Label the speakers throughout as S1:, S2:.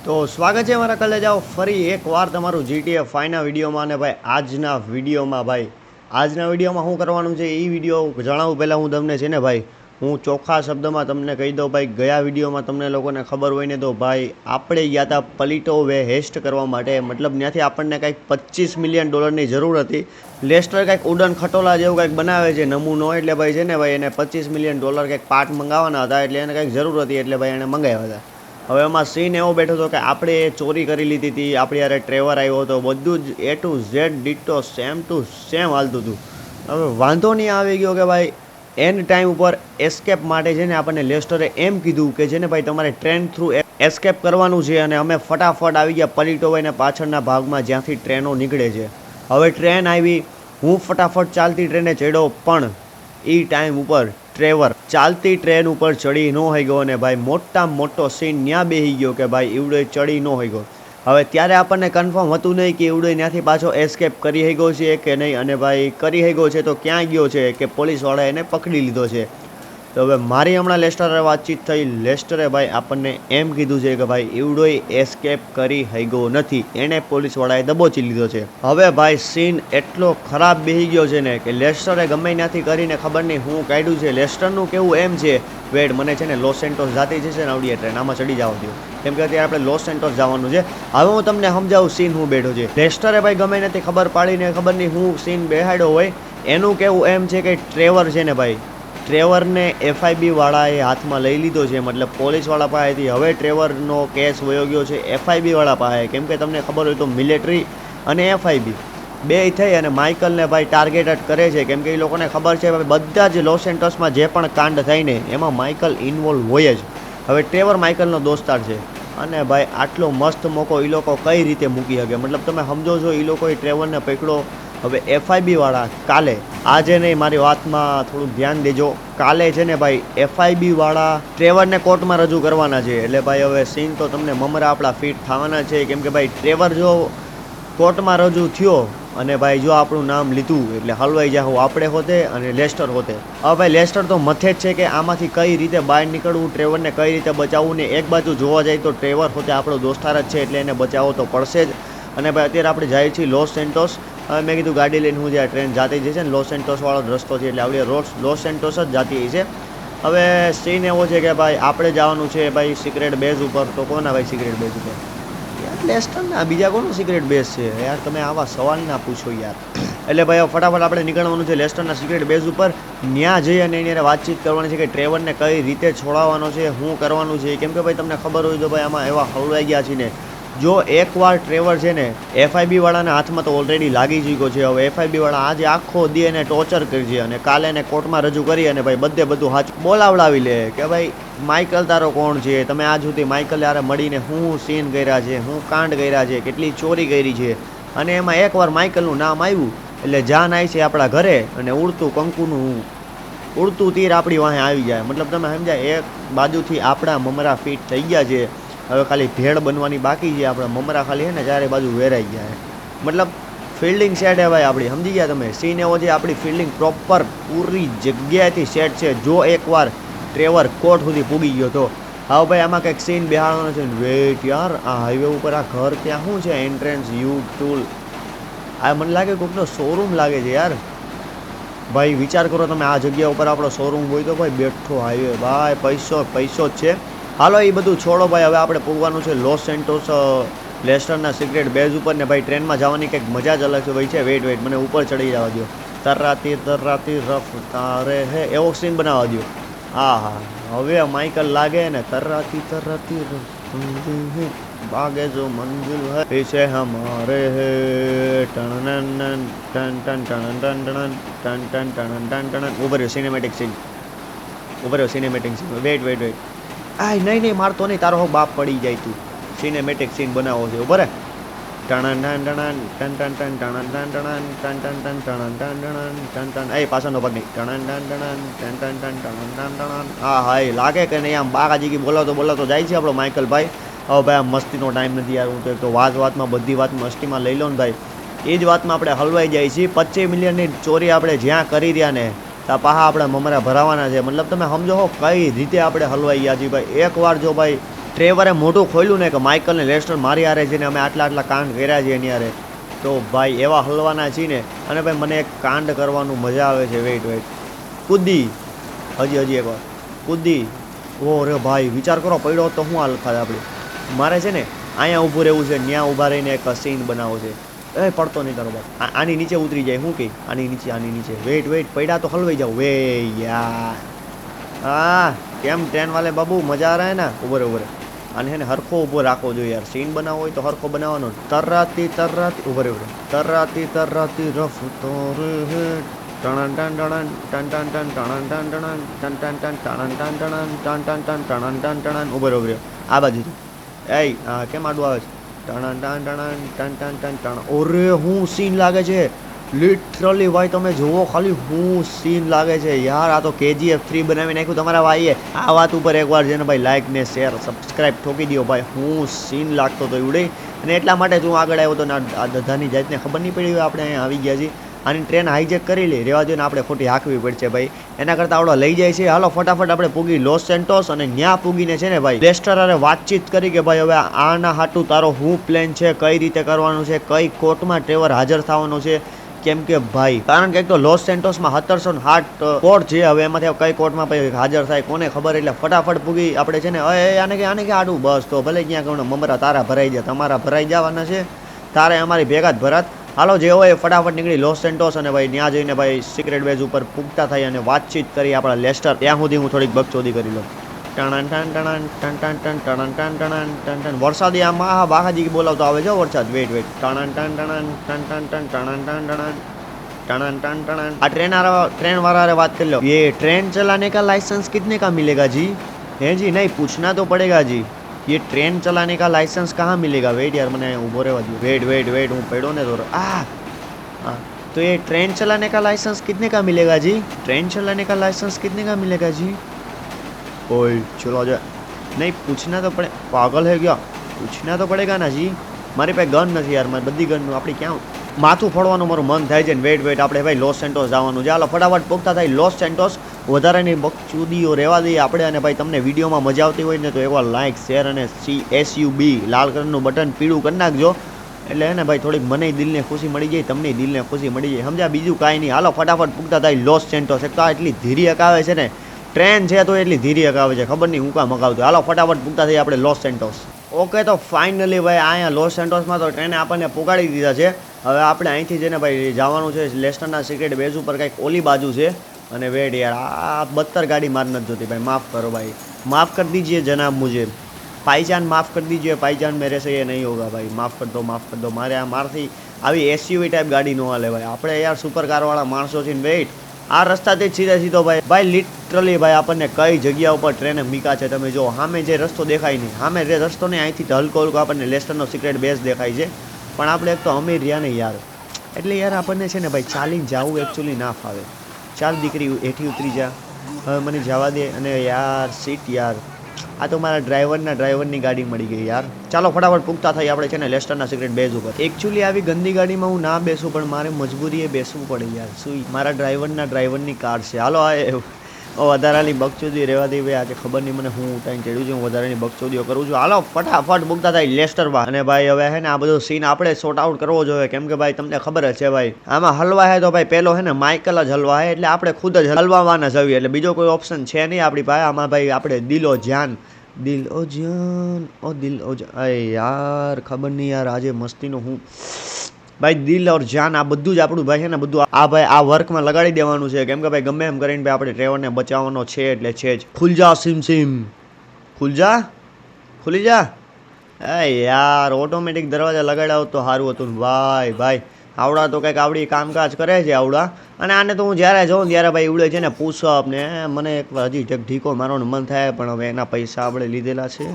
S1: તો સ્વાગત છે મારા કલે જાઓ ફરી એકવાર તમારું GTA 5ના વિડીયોમાં. અને ભાઈ આજના વિડીયોમાં શું કરવાનું છે એ વિડીયો જણાવું પહેલાં હું તમને છે ને ભાઈ હું ચોખ્ખા શબ્દમાં તમને કહી દઉં. ભાઈ ગયા વિડીયોમાં તમને લોકોને ખબર હોય ને તો ભાઈ આપણે ગયા હતા પલિટો વે હેસ્ટ કરવા માટે. મતલબ ત્યાંથી આપણને કંઈક $25 મિલિયન જરૂર હતી. લેસ્ટર કંઈક ઉડન ખટોલા જેવું કંઈક બનાવે છે નમૂનો, એટલે ભાઈ છે ને ભાઈ એને $25 મિલિયન કંઈક પાર્ટ મંગાવવાના હતા, એટલે એને કંઈક જરૂર હતી એટલે ભાઈ એને મંગાવ્યા હતા. હવે એમાં સીન એવો બેઠો હતો કે આપણે ચોરી કરી લીધી હતી, આપણી યારે ટ્રેવર આવ્યો હતો, બધું જ A to Z ditto same to same હાલતું હતું. હવે વાંધો નહીં આવી ગયો કે ભાઈ એન્ડ ટાઈમ ઉપર એસ્કેપ માટે છે ને આપણને લેસ્ટરે એમ કીધું કે છે ને ભાઈ તમારે ટ્રેન થ્રુ એસ્કેપ કરવાનું છે. અને અમે ફટાફટ આવી ગયા પલિટો ભાઈને પાછળના ભાગમાં જ્યાંથી ટ્રેનો નીકળે છે. હવે ટ્રેન આવી, હું ફટાફટ ચાલતી ટ્રેને ચડ્યો, પણ એ ટાઈમ ઉપર ટ્રેવર ચાલતી ટ્રેન ઉપર ચડી ન હોઈ ગયો. અને ભાઈ મોટો સીન ત્યાં બેસી ગયો કે ભાઈ એવડો ચડી ન હોઈ ગયો. હવે ત્યારે આપણને કન્ફર્મ હતું નહીં કે એવડો ત્યાંથી પાછો એસ્કેપ કરી હોઈ ગયો છે કે નહીં. અને ભાઈ કરી હોઈ ગયો છે તો ક્યાં ગયો છે કે પોલીસવાળાએ એને પકડી લીધો છે. તો હવે મારી હમણાં લેસ્ટરે વાતચીત થઈ. લેસ્ટરે ભાઈ આપણને એમ કીધું છે કે ભાઈ એવડોય એસ્કેપ કરી હોઈ ગયો નથી, એણે પોલીસવાળાએ દબોચી લીધો છે. હવે ભાઈ સીન એટલો ખરાબ બેસી ગયો છે ને કે લેસ્ટરે ગમે ત્યાંથી કરીને ખબર નહીં હું કાઢ્યું છે. લેસ્ટરનું કેવું એમ છે, વેડ મને છે ને લોસ સેન્ટોસ જાતી છે ને આવડી ટ્રેન આમાં ચડી જવા દો, કેમ કે અત્યારે આપણે લોસ સેન્ટોસ જવાનું છે. હવે હું તમને સમજાવું સીન હું બેઠો છે. લેસ્ટરે ભાઈ ગમે નથી ખબર પાડીને ખબર નહીં હું સીન બેહાડ્યો હોય. એનું કેવું એમ છે કે ટ્રેવર છે ને ભાઈ, ટ્રેવરને FIB વાળાએ હાથમાં લઈ લીધો છે, મતલબ પોલીસવાળા પાસેથી. હવે ટ્રેવરનો કેસ વયો ગયો છે FIB વાળા પાસે, કેમ કે તમને ખબર હોય તો મિલિટરી અને FIB બે થઈ અને માઇકલને ભાઈ ટાર્ગેટેડ કરે છે, કેમ કે એ લોકોને ખબર છે બધા જ લોસ એન્ટોસમાં જે પણ કાંડ થાય ને એમાં માઇકલ ઇન્વોલ્વ હોય જ. હવે ટ્રેવર માઇકલનો દોસ્તાર છે અને ભાઈ આટલો મસ્ત મોકો એ લોકો કઈ રીતે મૂકી શકે, મતલબ તમે સમજો છો. એ લોકોએ ટ્રેવરને પકડો. હવે FIB વાળા કાલે, આજે નહીં, મારી વાતમાં થોડું ધ્યાન દેજો, કાલે છે ને ભાઈ FIB વાળા ટ્રેવરને કોર્ટમાં રજૂ કરવાના છે. એટલે ભાઈ હવે સીન તો તમને મમરા આપણા ફિટ થવાના છે, કેમ કે ભાઈ ટ્રેવર જો કોર્ટમાં રજૂ થયો અને ભાઈ જો આપણું નામ લીધું એટલે હલવાઈ જાવ આપણે હોતે અને લેસ્ટર હોતે. હવે ભાઈ લેસ્ટર તો મથે જ છે કે આમાંથી કઈ રીતે બહાર નીકળવું, ટ્રેવરને કઈ રીતે બચાવવું. ને એક બાજુ જોવા જાય તો ટ્રેવર હોતે આપણો દોસ્તાર જ છે, એટલે એને બચાવવો તો પડશે જ. અને ભાઈ અત્યારે આપણે જઈએ છીએ લોસ સેન્ટોસ. હવે મેં કીધું ગાડી લઈને હું જ્યાં ટ્રેન જાતી જશે ને લોસ સેન્ટોસ વાળો રસ્તો છે, એટલે આપણે લોસ સેન્ટોસ જ જાતી છે. હવે સીન એવો છે કે ભાઈ આપણે જવાનું છે ભાઈ સિક્રેટ બેઝ ઉપર. તો કોના ભાઈ સિક્રેટ બેઝ ઉપર? યાર લેસ્ટરના, બીજા કોનું સિક્રેટ બેઝ છે યાર? તમે આવા સવાલ ના પૂછો યાર. એટલે ભાઈ ફટાફટ આપણે નીકળવાનું છે લેસ્ટરના સિક્રેટ બેઝ ઉપર. ત્યાં જઈ અને એની વાતચીત કરવાની છે કે ટ્રેવરને કઈ રીતે છોડાવવાનો છે, શું કરવાનું છે. કેમ કે ભાઈ તમને ખબર હોય તો ભાઈ આમાં એવા હલવાઈ ગયા છે ને, જો એકવાર ટ્રેવર છે ને FIB વાળાના હાથમાં તો ઓલરેડી લાગી ચૂક્યો છે. હવે FIB વાળા આજે આખો દી એને ટોર્ચર કરશે અને કાલે એને કોર્ટમાં રજૂ કરી અને ભાઈ બધું હાથ બોલાવડાવી લે કે ભાઈ માઇકલ તારો કોણ છે, તમે આજ સુધી માઇકલ યારે મળીને શું સીન કર્યા છે, શું કાંડ કર્યા છે, કેટલી ચોરી કરી છે. અને એમાં એકવાર માઇકલનું નામ આવ્યું એટલે જાન આવી છે આપણા ઘરે અને ઉડતું તીર આપણી વાહે આવી જાય. મતલબ તમે સમજાય, એક બાજુથી આપણા મમરા ફિટ થઈ ગયા છે. હવે ખાલી ભેળ બનવાની બાકી છે. આપણા મમરા ખાલી છે ને ચારે બાજુ વેરાઈ ગયા. મતલબ ફિલ્ડિંગ સેટ હે ભાઈ આપણી, સમજી ગયા તમે? સીન એવો છે આપણી ફિલ્ડિંગ પ્રોપર પૂરી જગ્યાએથી સેટ છે. જો એકવાર ટ્રેવર કોર્ટ સુધી પૂગી ગયો તો. હવે ભાઈ આમાં કંઈક સીન બેહાડવાનો છે. વેટ યાર, આ હાઈવે ઉપર આ ઘર ત્યાં શું છે? Entrance you tool. આ મને લાગે કોઈકનો શોરૂમ લાગે છે યાર. ભાઈ વિચાર કરો તમે, આ જગ્યા ઉપર આપણો શોરૂમ હોય તો ભાઈ બેઠો હાઈવે, ભાઈ પૈસો જ છે. હાલો એ બધું છોડો ભાઈ, હવે આપણે પૂરવાનું છે લોસ સેન્ટોસ લેસ્ટરના સિક્રેટ બેઝ ઉપર. ને ભાઈ ટ્રેનમાં જવાની કંઈક મજા જ અલગ છે ભાઈ. છે વેટ મને ઉપર ચડી જવા દો. તર્રાતી રફતારે હે એવો સીન બનાવવા દો. હા, હવે માઇકલ લાગે ને તર્રાતી ભાગે જો મંજિલ હે પીછે હમારે હે ટન ટન ટન. ઉભર સિનેમેટિક સીન. વેટ આ નહીં મારતો નહીં, તારો હો બાપ પડી જાય. તું સિનેમેટિક સીન બનાવો છે બરાબર. એ પાછળનો ભાગ નહીં. હા હા, લાગે કે નહીં આમ બાકાજી બોલાવતો જાય છે આપણો માઇકલ ભાઈ. હવે ભાઈ આ મસ્તીનો ટાઈમ નથી યાર. હું તો એક તો વાતમાં બધી વાત મસ્તીમાં લઈ લો ને ભાઈ, એ જ વાતમાં આપણે હલવાઈ જાય છીએ. 25 મિલિયનની ચોરી આપણે જ્યાં કરી રહ્યા ને ત્યાં પાહા આપણે મમરા ભરાવાના છે. મતલબ તમે સમજો હો કઈ રીતે આપણે હલવાઈ ગયા છીએ ભાઈ. એકવાર જો ભાઈ ટ્રેવરે મોઢું ખોલ્યું ને કે માઇકલ ને લેસ્ટર મારી હારે છે ને અમે આટલા કાંડ કર્યા છે એની હારે, તો ભાઈ એવા હલવાના છીએ ને. અને ભાઈ મને એક કાંડ કરવાનું મજા આવે છે. વેઇટ કૂદી હજી એકવાર કૂદી. ઓ રે ભાઈ વિચાર કરો પડ્યો તો હું હાલ ખાય આપણી. મારે છે ને અહીંયા ઊભું રહેવું છે, ત્યાં ઊભા રહીને એક સીન બનાવવો છે. એ પડતો નહીં તારો બાપ, આની નીચે ઉતરી જાય. શું કહી આની નીચે. વેઇટ પડ્યા તો હલવાઈ જાવ. વે યાર હા કેમ ટ્રેન વાલે બાબુ મજા રહે ને. ઉભરે અને હે ને હરખો ઊભો રાખવો જોઈએ યાર. સીન બનાવવો હોય તો હરખો બનાવવાનો. તરાતી ઉભરે તરાતી રફતો રે ટણ ટણ ટણ ટણ ટણ ટણ ટણ ટણ ટણ ટણ ટણ ટણ ટણ ટણ ટણ ટણ ઉભરે આ બાજુ એ કેમ આડું આવે છે. ટણ ટણ ટણ ટણ ટણ ટણ. ઓરે હું સીન લાગે છે લિટરલી ભાઈ. તમે જુઓ ખાલી હું સીન લાગે છે યાર. આ તો KGF 3 બનાવી નાખ્યું તમારા ભાઈએ. આ વાત ઉપર એકવાર છે ને ભાઈ લાઈક ને શેર સબસ્ક્રાઈબ ઠોકી દો ભાઈ. હું સીન લાગતો તો એવડે, અને એટલા માટે જ હું આગળ આવ્યો હતો ને આ દધાની જાતને ખબર નહીં પડી. આપણે અહીંયા આવી ગયા છીએ. આની ટ્રેન હાઈજેક કરી લે રેવા દો ને આપણે ખોટી હાંકવી પડશે ભાઈ. એના કરતાં આવડો લઈ જાય છે. હાલો ફટાફટ આપણે પૂગી લોસ સેન્ટોસ, અને ત્યાં પૂગીને છે ને ભાઈ લેસ્ટર અરે વાતચીત કરી કે ભાઈ હવે આના હાટું તારો શું પ્લાન છે, કઈ રીતે કરવાનું છે, કઈ કોર્ટમાં ટ્રેવર હાજર થવાનો છે. કેમ કે ભાઈ કારણ કે એક તો લોસ સેન્ટોસમાં 1760 કોર્ટ છે. હવે એમાંથી કઈ કોર્ટમાં ભાઈ હાજર થાય કોને ખબર. એટલે ફટાફટ પૂગી આપણે છે ને આને કે આડું બસ તો ભલે ક્યાં કહું મમરા તારા ભરાઈ જાય, તમારા ભરાઈ જવાના છે, તારે અમારી ભેગા જ ભરાત. હાલો જે હોય ફટાફટ નીકળી લોસ સેન્ટોસ, અને ભાઈ ત્યાં જઈને ભાઈ સિક્રેટ બેઝ ઉપર પૂગતા થઈ અને વાતચીત કરી આપણા લેસ્ટર. ત્યાં સુધી હું થોડીક બકચોદી કરી લઉં. ટણ ટણ ટણ ટણ ટણ ટણ ટણ ટણ ટણ ટણ. વરસાદી આમાં હા બાકાજી બોલાવતો આવે છે વરસાદ. વેટ ટણ ટણ ટણ ટણ ટણ ટણ ટણ ટણ ટણ ટણ. આ ટ્રેન वाला बात कर लो. ये ट्रेन चलाने का लाइसेंस कितने का मिलेगा जी? है जी नहीं पूछना तो पड़ेगा जी. ये ट्रेन चलाने का लाइसेंस कहाँ मिलेगा? वेट यार मैंने ऊभो रहवा दो. वेट હું પડ્યો ને તો तो ये ट्रेन चलाने का लाइसेंस कितने का मिलेगा जी? ट्रेन चलाने का लाइसेंस कितने का मिलेगा जी? ओए चलो जा. नहीं पूछना तो पड़े. पागल है क्या? पूछना तो पड़ेगा ना जी. મારી પાસે ગન નથી યાર. મારી બધી ગનનું આપણી ક્યાં માથું ફોડવાનું મારું મન થાય છે ને. વેટ આપણે ભાઈ લોસ સેન્ટોસ જવાનું છે. હાલો ફટાફટ પોગતા થાય લોસ સેન્ટોસ. વધારાની બકચૂદીઓ રહેવા દઈએ આપણે. અને ભાઈ તમને વિડીયોમાં મજા આવતી હોય ને તો એકવાર લાઇક શેર અને CSUB લાલ કલરનું બટન પીળું કરી નાખજો. એટલે હે ને ભાઈ થોડીક મને દિલને ખુશી મળી જાય, તમને દિલને ખુશી મળી જાય. સમજ્યા? બીજું કાંઈ નહીં. હાલો ફટાફટ પૂગતા થાય લોસ સેન્ટોસ. એક તો આ એટલી ધીરી હકાવે છે ને ટ્રેન છે તો એટલી ધીરી હકાવે છે, ખબર નહીં હું કાં મગાવતો. હાલો ફટાફટ પૂગતા થઈ આપણે લોસ સેન્ટોસ. ઓકે તો ફાઇનલી ભાઈ અહીંયા લોસ સેન્ટોસમાં તો ટ્રેને આપણને પુગાડી દીધા છે. હવે આપણે અહીંથી જઈને ભાઈ જવાનું છે લેસ્ટરના સિક્રેટ બેઝ ઉપર, કંઈક ઓલી બાજુ છે. અને વેટ યાર આ 72 ગાડી માર નથી જોતી ભાઈ. માफ़ કરો ભાઈ, માफ़ कर दीजिए जनाब मुझे. भाईजान माफ़ कर दीजिए भाईजान, मेरे से ये नहीं होगा भाई. माफ़ कर दो. મારે આ મારથી આવી SUV ટાઈપ ગાડી ન હાલે ભાઈ. આપણે યાર સુપર કારવાળા માણસો છે ને. વેઇટ આ રસ્તાથી જ સીધો ભાઈ લિટરલી ભાઈ આપણને કઈ જગ્યા ઉપર ટ્રેને મીકા છે તમે જો. સામે જે રસ્તો દેખાય નહીં, સામે જે રસ્તો નહીં, અહીંથી હલકો આપણને લેસ્ટરનો સિક્રેટ બેઝ દેખાય છે. પણ આપણે એક તો અમીર રહ્યા નહીં યાર, એટલે યાર આપણને છે ને ભાઈ ચાલીને જવું એકચ્યુઅલી ના ફાવે. ચાલ દીકરી એઠી ઉતરી જા, હવે મને જવા દે. અને યાર સીટ યાર આ તો મારા ડ્રાઈવરની ગાડી મળી ગઈ યાર. ચાલો ફટાફટ પૂગતા થઈ આપણે છે ને લેસ્ટરના સિક્રેટ બેઝ ઉપર. એકચ્યુઅલી આવી ગંદી ગાડીમાં હું ના બેસું, પણ મારે મજબૂરીએ બેસવું પડે યાર. શું મારા ડ્રાઈવરની કાર છે. હાલો વધારાની બકચોદી રહેવા દે ભાઈ. આજે ખબર નહીં મને હું ટાઈમ ચડ્યું છે, હું વધારાની બકચોદીઓ કરું છું. હાલો ફટાફટ પૂગતા થાય લેસ્ટરમાં. અને ભાઈ હવે હે ને આ બધો સીન આપણે સોર્ટ આઉટ કરવો જોઈએ, કેમ કે ભાઈ તમને ખબર જ છે ભાઈ આમાં હલવા હે તો ભાઈ પહેલો હે ને માઇકલ જ હલવા હે, એટલે આપણે ખુદ જ હલવાવાના જ એટલે બીજો કોઈ ઓપ્શન છે નહીં આપણી પાસે. આમાં ભાઈ આપણે દિલ ઓ જાન યાર ખબર નહીં યાર આજે મસ્તીનું હું ભાઈ દિલ ઓર જાન આ બધું જ આપણું ભાઈ છે ને બધું આ ભાઈ આ વર્કમાં લગાડી દેવાનું છે. કેમ કે ભાઈ ગમે એમ કરીને ભાઈ આપણે ટ્રેવરને બચાવવાનો છે એટલે છે જ. ખુલ જા સિમ ખુલી જા. યાર ઓટોમેટિક દરવાજા લગાડ્યા હોત તો સારું હતું ને ભાઈ. આવડા તો કંઈક આવડી કામકાજ કરે છે આવડા. અને આને તો હું જ્યારે જાઉં ત્યારે ભાઈ ઉડે છે ને પુશઅપ ને મને એક હજી ઢીકો મારવાનું મન થાય, પણ હવે એના પૈસા આપણે લીધેલા છે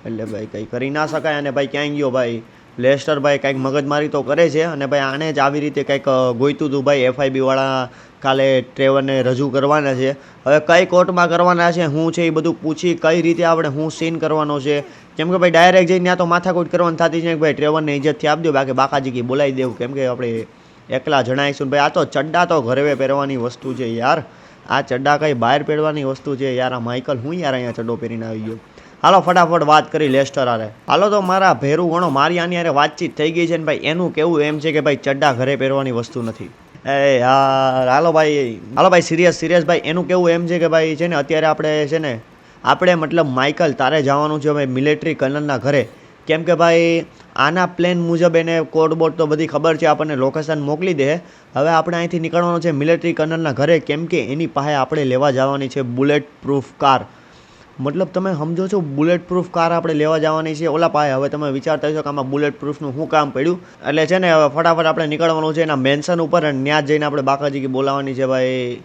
S1: એટલે ભાઈ કંઈ કરી ના શકાય. અને ભાઈ ક્યાંય ગયો ભાઈ લેસ્ટર ભાઈ કંઈક મગજમારી તો કરે છે. અને ભાઈ આને જ આવી રીતે કંઈક ગોઈતું હતું ભાઈ. FIB વાળા કાલે ટ્રેવરને રજૂ કરવાના છે. હવે કઈ કોર્ટમાં કરવાના છે શું છે એ બધું પૂછી કઈ રીતે આપણે શું સીન કરવાનો છે. કેમ કે ભાઈ ડાયરેક્ટ જઈને ત્યાં તો માથાકૂટ કરવાની થતી છે કે ભાઈ ટ્રેવરને ઇજ્જતથી આપી દો, બાકી બાકાજી કી બોલાવી દેવું. કેમ કે આપણે એકલા જણાવીશું ભાઈ. આ તો ચડ્ડા તો ઘરે પહેરવાની વસ્તુ છે યાર. આ ચડ્ડા કંઈ બહાર પહેરવાની વસ્તુ છે યાર. આ માઇકલ હું યાર અહીંયા ચડ્ડો પહેરીને આવી ગયો. હાલો ફટાફટ વાત કરી લેસ્ટર હારે. હાલો તો મારા ભેરું ગણો, મારી આની હારે વાતચીત થઈ ગઈ છે ને ભાઈ. એનું કેવું એમ છે કે ભાઈ ચડ્ડા ઘરે પહેરવાની વસ્તુ નથી. એ યાર હાલો ભાઈ સિરિયસ ભાઈ. એનું કેવું એમ છે કે ભાઈ છે ને અત્યારે આપણે મતલબ માઇકલ તારે જવાનું છે ભાઈ મિલિટરી કર્નલના ઘરે. કેમ કે ભાઈ આના પ્લેન મુજબ એને કોડ બોર્ડ તો બધી ખબર છે, આપણને લોકેશન મોકલી દે. હવે આપણે અહીંથી નીકળવાનું છે મિલિટરી કર્નલના ઘરે, કેમ કે એની પાસે આપણે લેવા જવાની છે બુલેટ પ્રૂફ કાર. મતલબ તમે સમજો છો, બુલેટ પ્રૂફ કાર આપણે લેવા જવાની છે ઓલા પાસે. હવે તમે વિચારતા હશો કે આમાં બુલેટ પ્રૂફનું શું કામ પડ્યું. એટલે છે ને હવે ફટાફટ આપણે નીકળવાનું છે એના મેન્શન ઉપર, અને ત્યાં જઈને આપણે બાકાજી બોલાવવાની છે ભાઈ.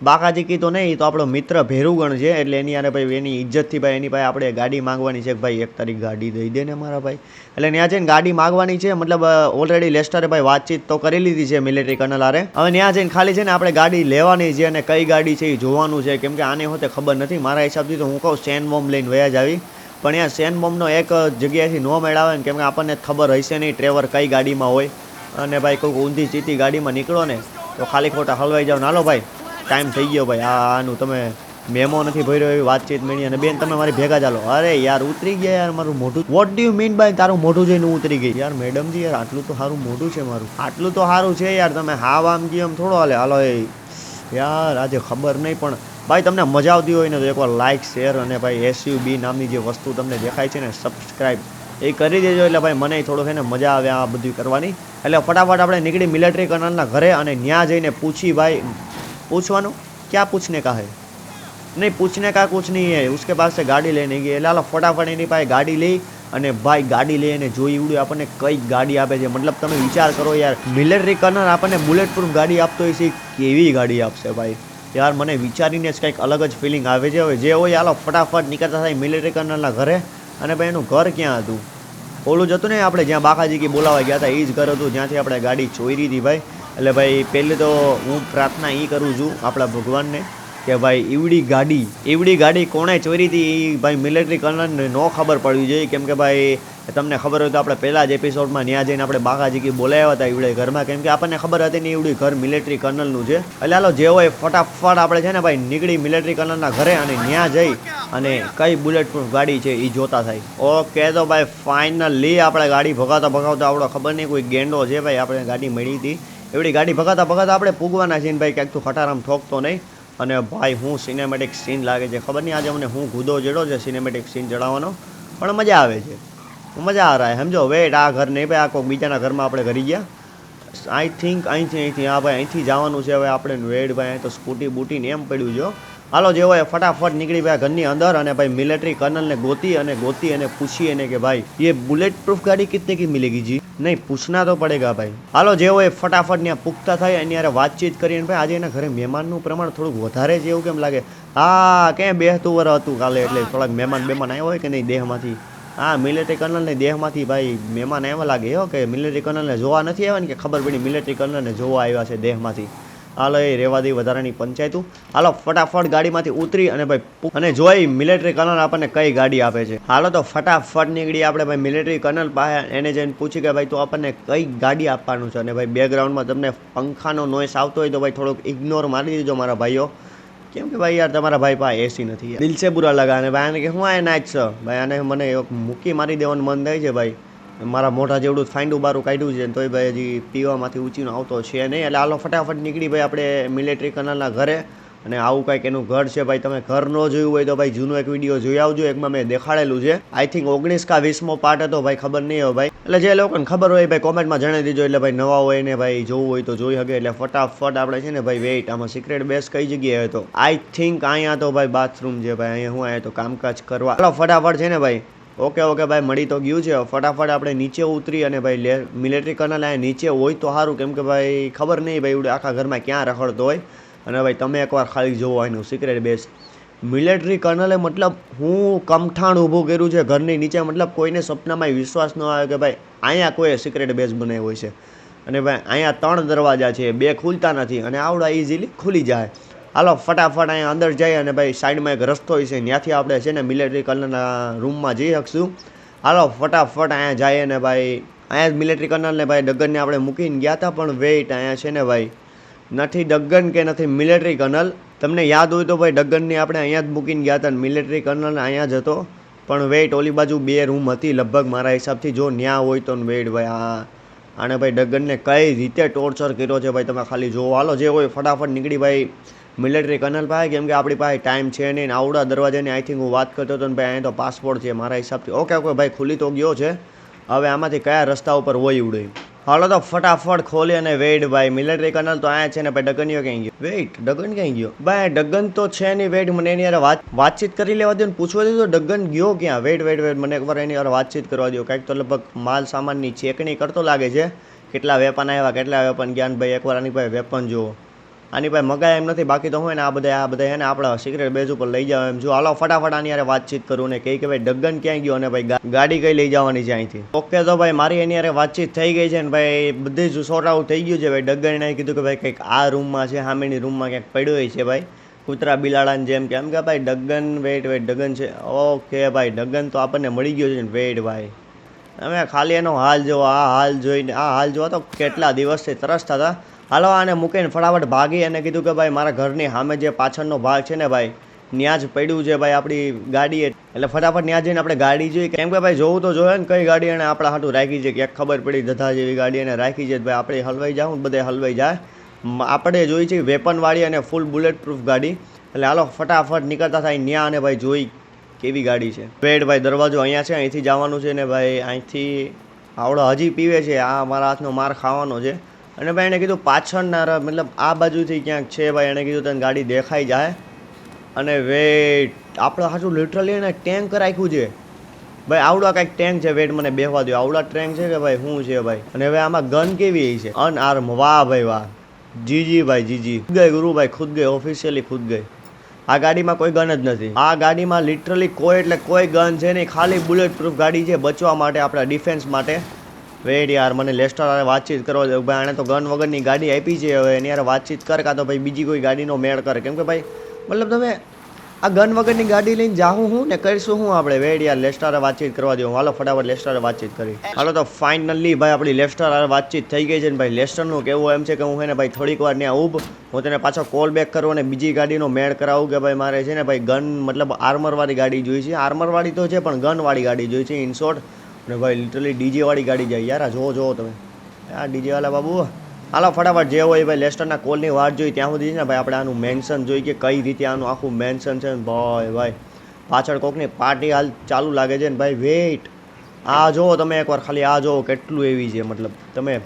S1: બાકાજી તો નહીં, તો આપણો મિત્ર ભેરુગણ છે, એટલે એની યારે ભાઈ એની ઇજ્જતથી ભાઈ એની પાસે આપણે ગાડી માંગવાની છે કે ભાઈ એક તારીખ ગાડી દઈ દે ને મારા ભાઈ. એટલે ત્યાં જઈને ગાડી માંગવાની છે. મતલબ ઓલરેડી લેસ્ટરે ભાઈ વાતચીત તો કરી લીધી છે મિલિટરી કર્નલ હારે. હવે ત્યાં જઈને ખાલી છે ને આપણે ગાડી લેવાની છે અને કઈ ગાડી છે એ જોવાનું છે, કેમ કે આને હોતે ખબર નથી. મારા હિસાબથી તો હું કહું સેન બોમ્બ લઈને વયા જ આવી, પણ ત્યાં સેન બોમ્બનો એક જગ્યાએથી નો મેળાવે ને, કેમ કે આપણને ખબર હશે નહીં ડ્રાઈવર કઈ ગાડીમાં હોય. અને ભાઈ કોઈ ઊંધી ચીતી ગાડીમાં નીકળો ને તો ખાલી ખોટા હલવાઈ જાવ. નાલો ભાઈ ટાઈમ થઈ ગયો ભાઈ. આનું તમે મેમો નથી ભર્યો એવી વાતચીત મળી. અને બેન તમે મારી ભેગા ચાલો. અરે યાર ઉતરી ગયા યાર મારું મોઢું. વોટ ડુ યુ મીન ભાઈ તારું મોઢું જોઈને ઉતરી ગઈ? યાર મેડમજી યાર આટલું તો સારું મોઢું છે મારું, આટલું તો સારું છે યાર. તમે હાવ આમ ગયો એમ થોડો હાલે. હાલો એ યાર આજે ખબર નહીં, પણ ભાઈ તમને મજા આવતી હોય ને તો એકવાર લાઇક શેર અને ભાઈ SUB નામની જે વસ્તુ તમને દેખાય છે ને સબસ્ક્રાઈબ એ કરી દેજો. એટલે ભાઈ મને થોડોક એને મજા આવે આ બધું કરવાની. એટલે ફટાફટ આપણે નીકળી મિલિટરી કર્નલના ઘરે, અને ત્યાં જઈને પૂછી ભાઈ. पूछवानो क्या पूछने का है? नहीं पूछने का कुछ नहीं है, उसके पास से गाड़ी लेने की. એટલે હાલો ફટાફટ એની પાસે ગાડી લઈ અને ભાઈ ગાડી લઈને જોઈ ઉડ્યું આપણને કઈ ગાડી આપે છે. મતલબ તમે વિચાર કરો યાર, મિલિટરી કર્નલ આપણને બુલેટ પ્રૂફ ગાડી આપતો હોય છે, કેવી ગાડી આપશે ભાઈ. યાર મને વિચારીને જ કંઈક અલગ જ ફિલિંગ આવે છે. હવે જે હોય હાલો ફટાફટ નીકળતા થાય મિલિટરી કર્નલના ઘરે. અને ભાઈ એનું ઘર ક્યાં હતું? ઓલું જ હતું ને આપણે જ્યાં બાકાજી બોલાવા ગયા હતા, એ જ ઘર હતું જ્યાંથી આપણે ગાડી ચોરી હતી ભાઈ. એટલે ભાઈ પહેલે તો હું પ્રાર્થના એ કરું છું આપણા ભગવાનને કે ભાઈ એવડી ગાડી કોણે ચોરી હતી એ ભાઈ મિલિટરી કર્નલને ન ખબર પડવી જોઈએ. કેમ કે ભાઈ તમને ખબર હોય તો આપણે પહેલા જ એપિસોડમાં ત્યાં જઈને આપણે બાકાજી બોલાવ્યા હતા એવડે ઘરમાં, કેમ કે આપણને ખબર હતી ને એવડું ઘર મિલિટરી કર્નલનું છે. એટલે હાલો જે હોય ફટાફટ આપણે છે ને ભાઈ નીકળી મિલિટરી કર્નલના ઘરે, અને ત્યાં જઈ અને કઈ બુલેટ પ્રૂફ ગાડી છે એ જોતા થાય. ઓકે તો ભાઈ ફાઇનલી આપણે ગાડી ભગાવતા આવડો ખબર નહીં કોઈ ગેંડો છે ભાઈ, આપણે ગાડી મળી હતી. એવડી ગાડી ભગાતા આપણે પૂગવાના છીએ ભાઈ, ક્યાંક તું ખટારામ ઠોકતો નહીં. અને ભાઈ હું સિનેમેટિક સીન લાગે છે ખબર નહીં, આજે મને હું કૂદો જેડો છે સિનેમેટિક સીન ચડાવવાનો, પણ મજા આવે છે, મજા આ રહા સમજો. વેટ આ ઘર નહીં ભાઈ, આ કોઈ બીજાના ઘરમાં આપણે ઘરી ગયા. આઈ થિંક અહીંથી હા ભાઈ અહીંથી જવાનું છે હવે આપણે. વેડ ભાઈ અહીં તો સ્કૂટી બૂટી ને એમ પડ્યું જો. હાલો જે હોય ફટાફટ નીકળી ભાઈ ઘરની અંદર, અને ભાઈ મિલિટરી કર્નલને ગોતી અને પૂછી એને કે ભાઈ ये बुलेट प्रूफ गाड़ी कितने की मिलेगी जी? नहीं पूछना तो पड़ेगा भाई. हालो જે હોય ફટાફટ ત્યાં પુખ્તા થાય એની યારે વાતચીત કરીને ભાઈ આજે એના ઘરે મહેમાનનું પ્રમાણ થોડુંક વધારે છે એવું કેમ લાગે? હા ક્યાં બેસતું વર હતું કાલે, એટલે થોડાક મહેમાન આવ્યો હોય કે નહીં દેહમાંથી. હા મિલિટરી કર્નલને દેહમાંથી ભાઈ મહેમાન એવા લાગે હો કે મિલિટરી કર્નલને જોવા નથી આવ્યા ને, કે ખબર પડી મિલિટરી કર્નલને જોવા આવ્યા છે દેહમાંથી. હાલો એ રેવા દઈ વધારાની પંચાયતું. હાલો ફટાફટ ગાડીમાંથી ઉતરી અને ભાઈ અને જોઈ મિલિટરી કર્નલ આપણને કઈ ગાડી આપે છે. હાલો તો ફટાફટ નીકળી આપણે ભાઈ મિલિટરી કર્નલ પાસે. એને જઈને પૂછી કે ભાઈ તો આપણને કઈ ગાડી આપવાનું છે. અને ભાઈ બેકગ્રાઉન્ડમાં તમને પંખાનો નોઈસ આવતો હોય તો ભાઈ થોડોક ઇગ્નોર મારી દેજો મારા ભાઈઓ, કેમ કે ભાઈ યાર તમારા ભાઈ પાસે એસી નથી, દિલ સે બુરા લગા. અને ભાઈ આને કે હું આ નાચ છે ભાઈ, આને મને મૂકી મારી દેવાનું મન થાય છે ભાઈ. મારા મોઢા જેવડું ફાઇન્ડું બારું કાઢ્યું છે તોય ભાઈ હજી પીવામાંથી ઊંચીનો આવતો છે નહીં. એટલે હાલો ફટાફટ નીકળી ભાઈ આપણે મિલિટરી કર્નલના ઘરે. અને આવું કંઈક એનું ઘર છે ભાઈ. તમે ઘર ન જોયું હોય તો ભાઈ જૂનો એક વિડીયો જોઈ આવજો, એકમાં મેં દેખાડેલું છે. આઈ થિંક 19 કા 20મો પાર્ટ હતો ભાઈ, ખબર નહીં હોય ભાઈ. એટલે જે લોકોને ખબર હોય ભાઈ કોમેન્ટમાં જણાવી દીજો, એટલે ભાઈ નવા હોય ને ભાઈ જોવું હોય તો જોઈ શકે. એટલે ફટાફટ આપણે છે ને ભાઈ વેઇટ આમાં સિક્રેટ બેસ કઈ જગ્યાએ હતો? આઈ થિંક અહીંયા તો ભાઈ બાથરૂમ છે ભાઈ, અહીંયા હું આવ્યો તો કામકાજ કરવા. હાલો ફટાફટ છે ને ભાઈ ઓકે ભાઈ મળી તો ગયું છે. ફટાફટ આપણે નીચે ઉતરી અને ભાઈ મિલિટરી કર્નલ અહીંયા નીચે હોય તો સારું, કેમ કે ભાઈ ખબર નહીં ભાઈ આખા ઘરમાં ક્યાં રખડતો હોય. અને ભાઈ તમે એકવાર ખાલી જોવો એનું સિક્રેટ બેસ. મિલિટરી કર્નલે મતલબ હું કમઠાણ ઊભું કર્યું છે ઘરની નીચે, મતલબ કોઈને સપનામાં વિશ્વાસ ન આવે કે ભાઈ અહીંયા કોઈ સિક્રેટ બેસ બનાવ્યો હોય છે. અને ભાઈ અહીંયા 3 દરવાજા છે, 2 ખુલતા નથી અને આવડા ઇઝીલી ખુલી જાય. હાલો ફટાફટ અહીંયા અંદર જઈએ અને ભાઈ સાઈડમાં એક રસ્તો હોય છે, ત્યાંથી આપણે છે ને મિલિટરી કર્નલના રૂમમાં જઈ શકશું. હાલો ફટાફટ અહીંયા જઈએ ને ભાઈ અહીંયા મિલિટરી કર્નલને ભાઈ ડગનને આપણે મૂકીને ગયા હતા, પણ વેઇટ અહીંયા છે ને ભાઈ નથી ડગન કે નથી મિલિટરી કર્નલ. તમને યાદ હોય તો ભાઈ ડગનને આપણે અહીંયા જ મૂકીને ગયા હતા, મિલિટરી કર્નલ અહીંયા જ હતો. પણ વેઇટ ઓલી બાજુ 2 રૂમ હતી લગભગ મારા હિસાબથી, જો ન્યા હોય તો વેઇટ ભાઈ આને ભાઈ ડગનને કઈ રીતે ટોર્ચર કર્યો છે ભાઈ તમે ખાલી જોવો. હાલો જે હોય ફટાફટ નીકળી ભાઈ મિલિટરી કર્નલ પાસે, કેમ કે આપણી પાસે ટાઈમ છે નહીં. આવડા દરવાજાની આઈ થિંક હું વાત કરતો હતો ને ભાઈ અહીં તો પાસપોર્ટ છે મારા હિસાબથી. ઓકે ભાઈ ખુલી તો ગયો છે, હવે આમાંથી કયા રસ્તા ઉપર હોય ઉડે. હાલો તો ફટાફટ ખોલી અને વેઇટ ભાઈ મિલિટરી કર્નલ તો આયા છે ને ભાઈ ડગનીઓ ક્યાં ગયો? વેઇટ ડગન ક્યાં ગયો ભાઈ? ડગન તો છે નહીં. વેઇટ મને એની યાર વાતચીત કરી લેવા દો ને પૂછવા દો તો ડગન ગયો ક્યાં? વેઇટ મને એકવાર એની યાર વાતચીત કરવા દો. કાંઈક તો લગભગ માલ સામાનની ચેકણી કરતો લાગે છે, કેટલા વેપન આવ્યા કેટલા વેપન ગયા. ભાઈ એકવાર આની ભાઈ વેપન જુઓ, આની ભાઈ મગાય એમ નથી, બાકી તો હોય ને આ બધા હે ને આપણા સિક્રેટ બેઝ ઉપર લઈ જાવ એમ. જો હાલો ફટાફટ આની યારે વાતચીત કરું ને કહી કે ભાઈ ડગન ક્યાં ગયો અને ભાઈ ગાડી કઈ લઈ જવાની છે અહીંથી. ઓકે તો ભાઈ મારી એની યારે વાતચીત થઈ ગઈ છે ને ભાઈ બધી જ સોર્ટ આઉટ થઈ ગયું છે ભાઈ. ડગને કીધું કે ભાઈ કંઈક આ રૂમમાં છે, સામેની રૂમમાં ક્યાંક પડ્યો છે ભાઈ કૂતરા બિલાડાને જેમ, કેમ કે ભાઈ ડગન વેઇટ ડગન છે. ઓકે ભાઈ ડગન તો આપણને મળી ગયો છે ને વેઇટ ભાઈ. તમે ખાલી એનો હાલ જોવો, આ હાલ જોઈને આ હાલ જોવા તો કેટલા દિવસથી તરસતા હતા. હાલો આને મૂકીને ફટાફટ ભાગી અને કીધું કે ભાઈ મારા ઘરની સામે જે પાછળનો ભાગ છે ને ભાઈ ત્યાં જ પડ્યું છે ભાઈ આપણી ગાડી, એટલે ફટાફટ ત્યાં જઈને આપણે ગાડી જોઈએ. કેમ કે ભાઈ જોવું તો જોઈએ ને કઈ ગાડી એને આપણા હાટું રાખી છે, ક્યાંક ખબર પડી ધધા જેવી ગાડી એને રાખી છે ભાઈ. આપણે હલવાઈ જાઉં બધે હલવાઈ જાય. આપણે જોઈ છે વેપનવાળી અને ફૂલ બુલેટ પ્રૂફ ગાડી, એટલે હાલો ફટાફટ નીકળતા થાય ત્યાં અને ભાઈ જોઈ કેવી ગાડી છે. વેટ ભાઈ દરવાજો અહીંયા છે, અહીંથી જવાનું છે ને ભાઈ અહીંથી આવડો હજી પીવે છે, આ મારા હાથનો માર ખાવાનો છે. અને ભાઈ એણે કીધું પાછળના મતલબ આ બાજુથી ક્યાંક છે ભાઈ, એણે કીધું તને ગાડી દેખાઈ જાય. અને વેટ આપણે હાચું લિટરલી એને ટેન્ક રાખ્યું છે ભાઈ, આવડા કાંઈક ટેન્ક છે. વેટ મને બેહવા દો, આવડા ટેન્ક છે કે ભાઈ શું છે ભાઈ. અને હવે આમાં ગન કેવી છે? અનઆર્મ. વાહ ભાઈ વાહ, જીજી ભાઈ જીજી. ગઈ ગુરુભાઈ ખુદ ગઈ, ઓફિશિયલી ખુદ ગઈ. આ ગાડીમાં કોઈ ગન જ નથી, આ ગાડીમાં લિટરલી કોઈ એટલે કોઈ ગન છે નહીં, ખાલી બુલેટ પ્રૂફ ગાડી છે બચવા માટે, આપણા ડિફેન્સ માટે. વેટ યાર મને લેસ્ટર હારે વાતચીત કરવા દે ભાઈ, આણે તો ગન વગરની ગાડી આપી છે, હવે એની યાર વાતચીત કર કાં તો ભાઈ બીજી કોઈ ગાડીનો મેળ કરે. કેમ કે ભાઈ મતલબ તમે આ ગન વગરની ગાડી લઈને જાઉં હું ને કરીશું હું આપણે. વેટ યાર લેસ્ટરે વાતચીત કરવા દો. હાલો ફટાફટ લેસ્ટરે વાતચીત કરી. હાલો તો ફાઇનલી ભાઈ આપણી લેસ્ટર હારે વાતચીત થઈ ગઈ છે ને ભાઈ. લેસ્ટરનું કહેવું એમ છે કે હું એને ભાઈ થોડીક વાર ત્યાં ઊભ, હું તેને પાછો કોલ બેક કરું અને બીજી ગાડીનો મેળ કરાવું કે ભાઈ મારે છે ને ભાઈ ગન મતલબ આર્મરવાળી ગાડી જોઈ છે. આર્મરવાળી તો છે પણ ગનવાળી ગાડી જોઈ છે ઇન શોર્ટ. અને ભાઈ લિટરલી ડીજેવાળી ગાડી જાય યાર, આ જોવો તમે આ ડીજેવાળા બાબુ. હાલો ફટાફટ જે હોય ભાઈ લેસ્ટરના કોલની વાટ જોઈ ત્યાં સુધી છે ને ભાઈ આપણે આનું મેન્શન જોઈ કે કઈ રીતે આનું આખું મેન્શન છે ને ભાઈ. પાછળ કોકની પાર્ટી હાલ ચાલુ લાગે છે ને ભાઈ. વેઇટ આ જોવો તમે એકવાર ખાલી, આ જોવો કેટલું એવી છે મતલબ તમે.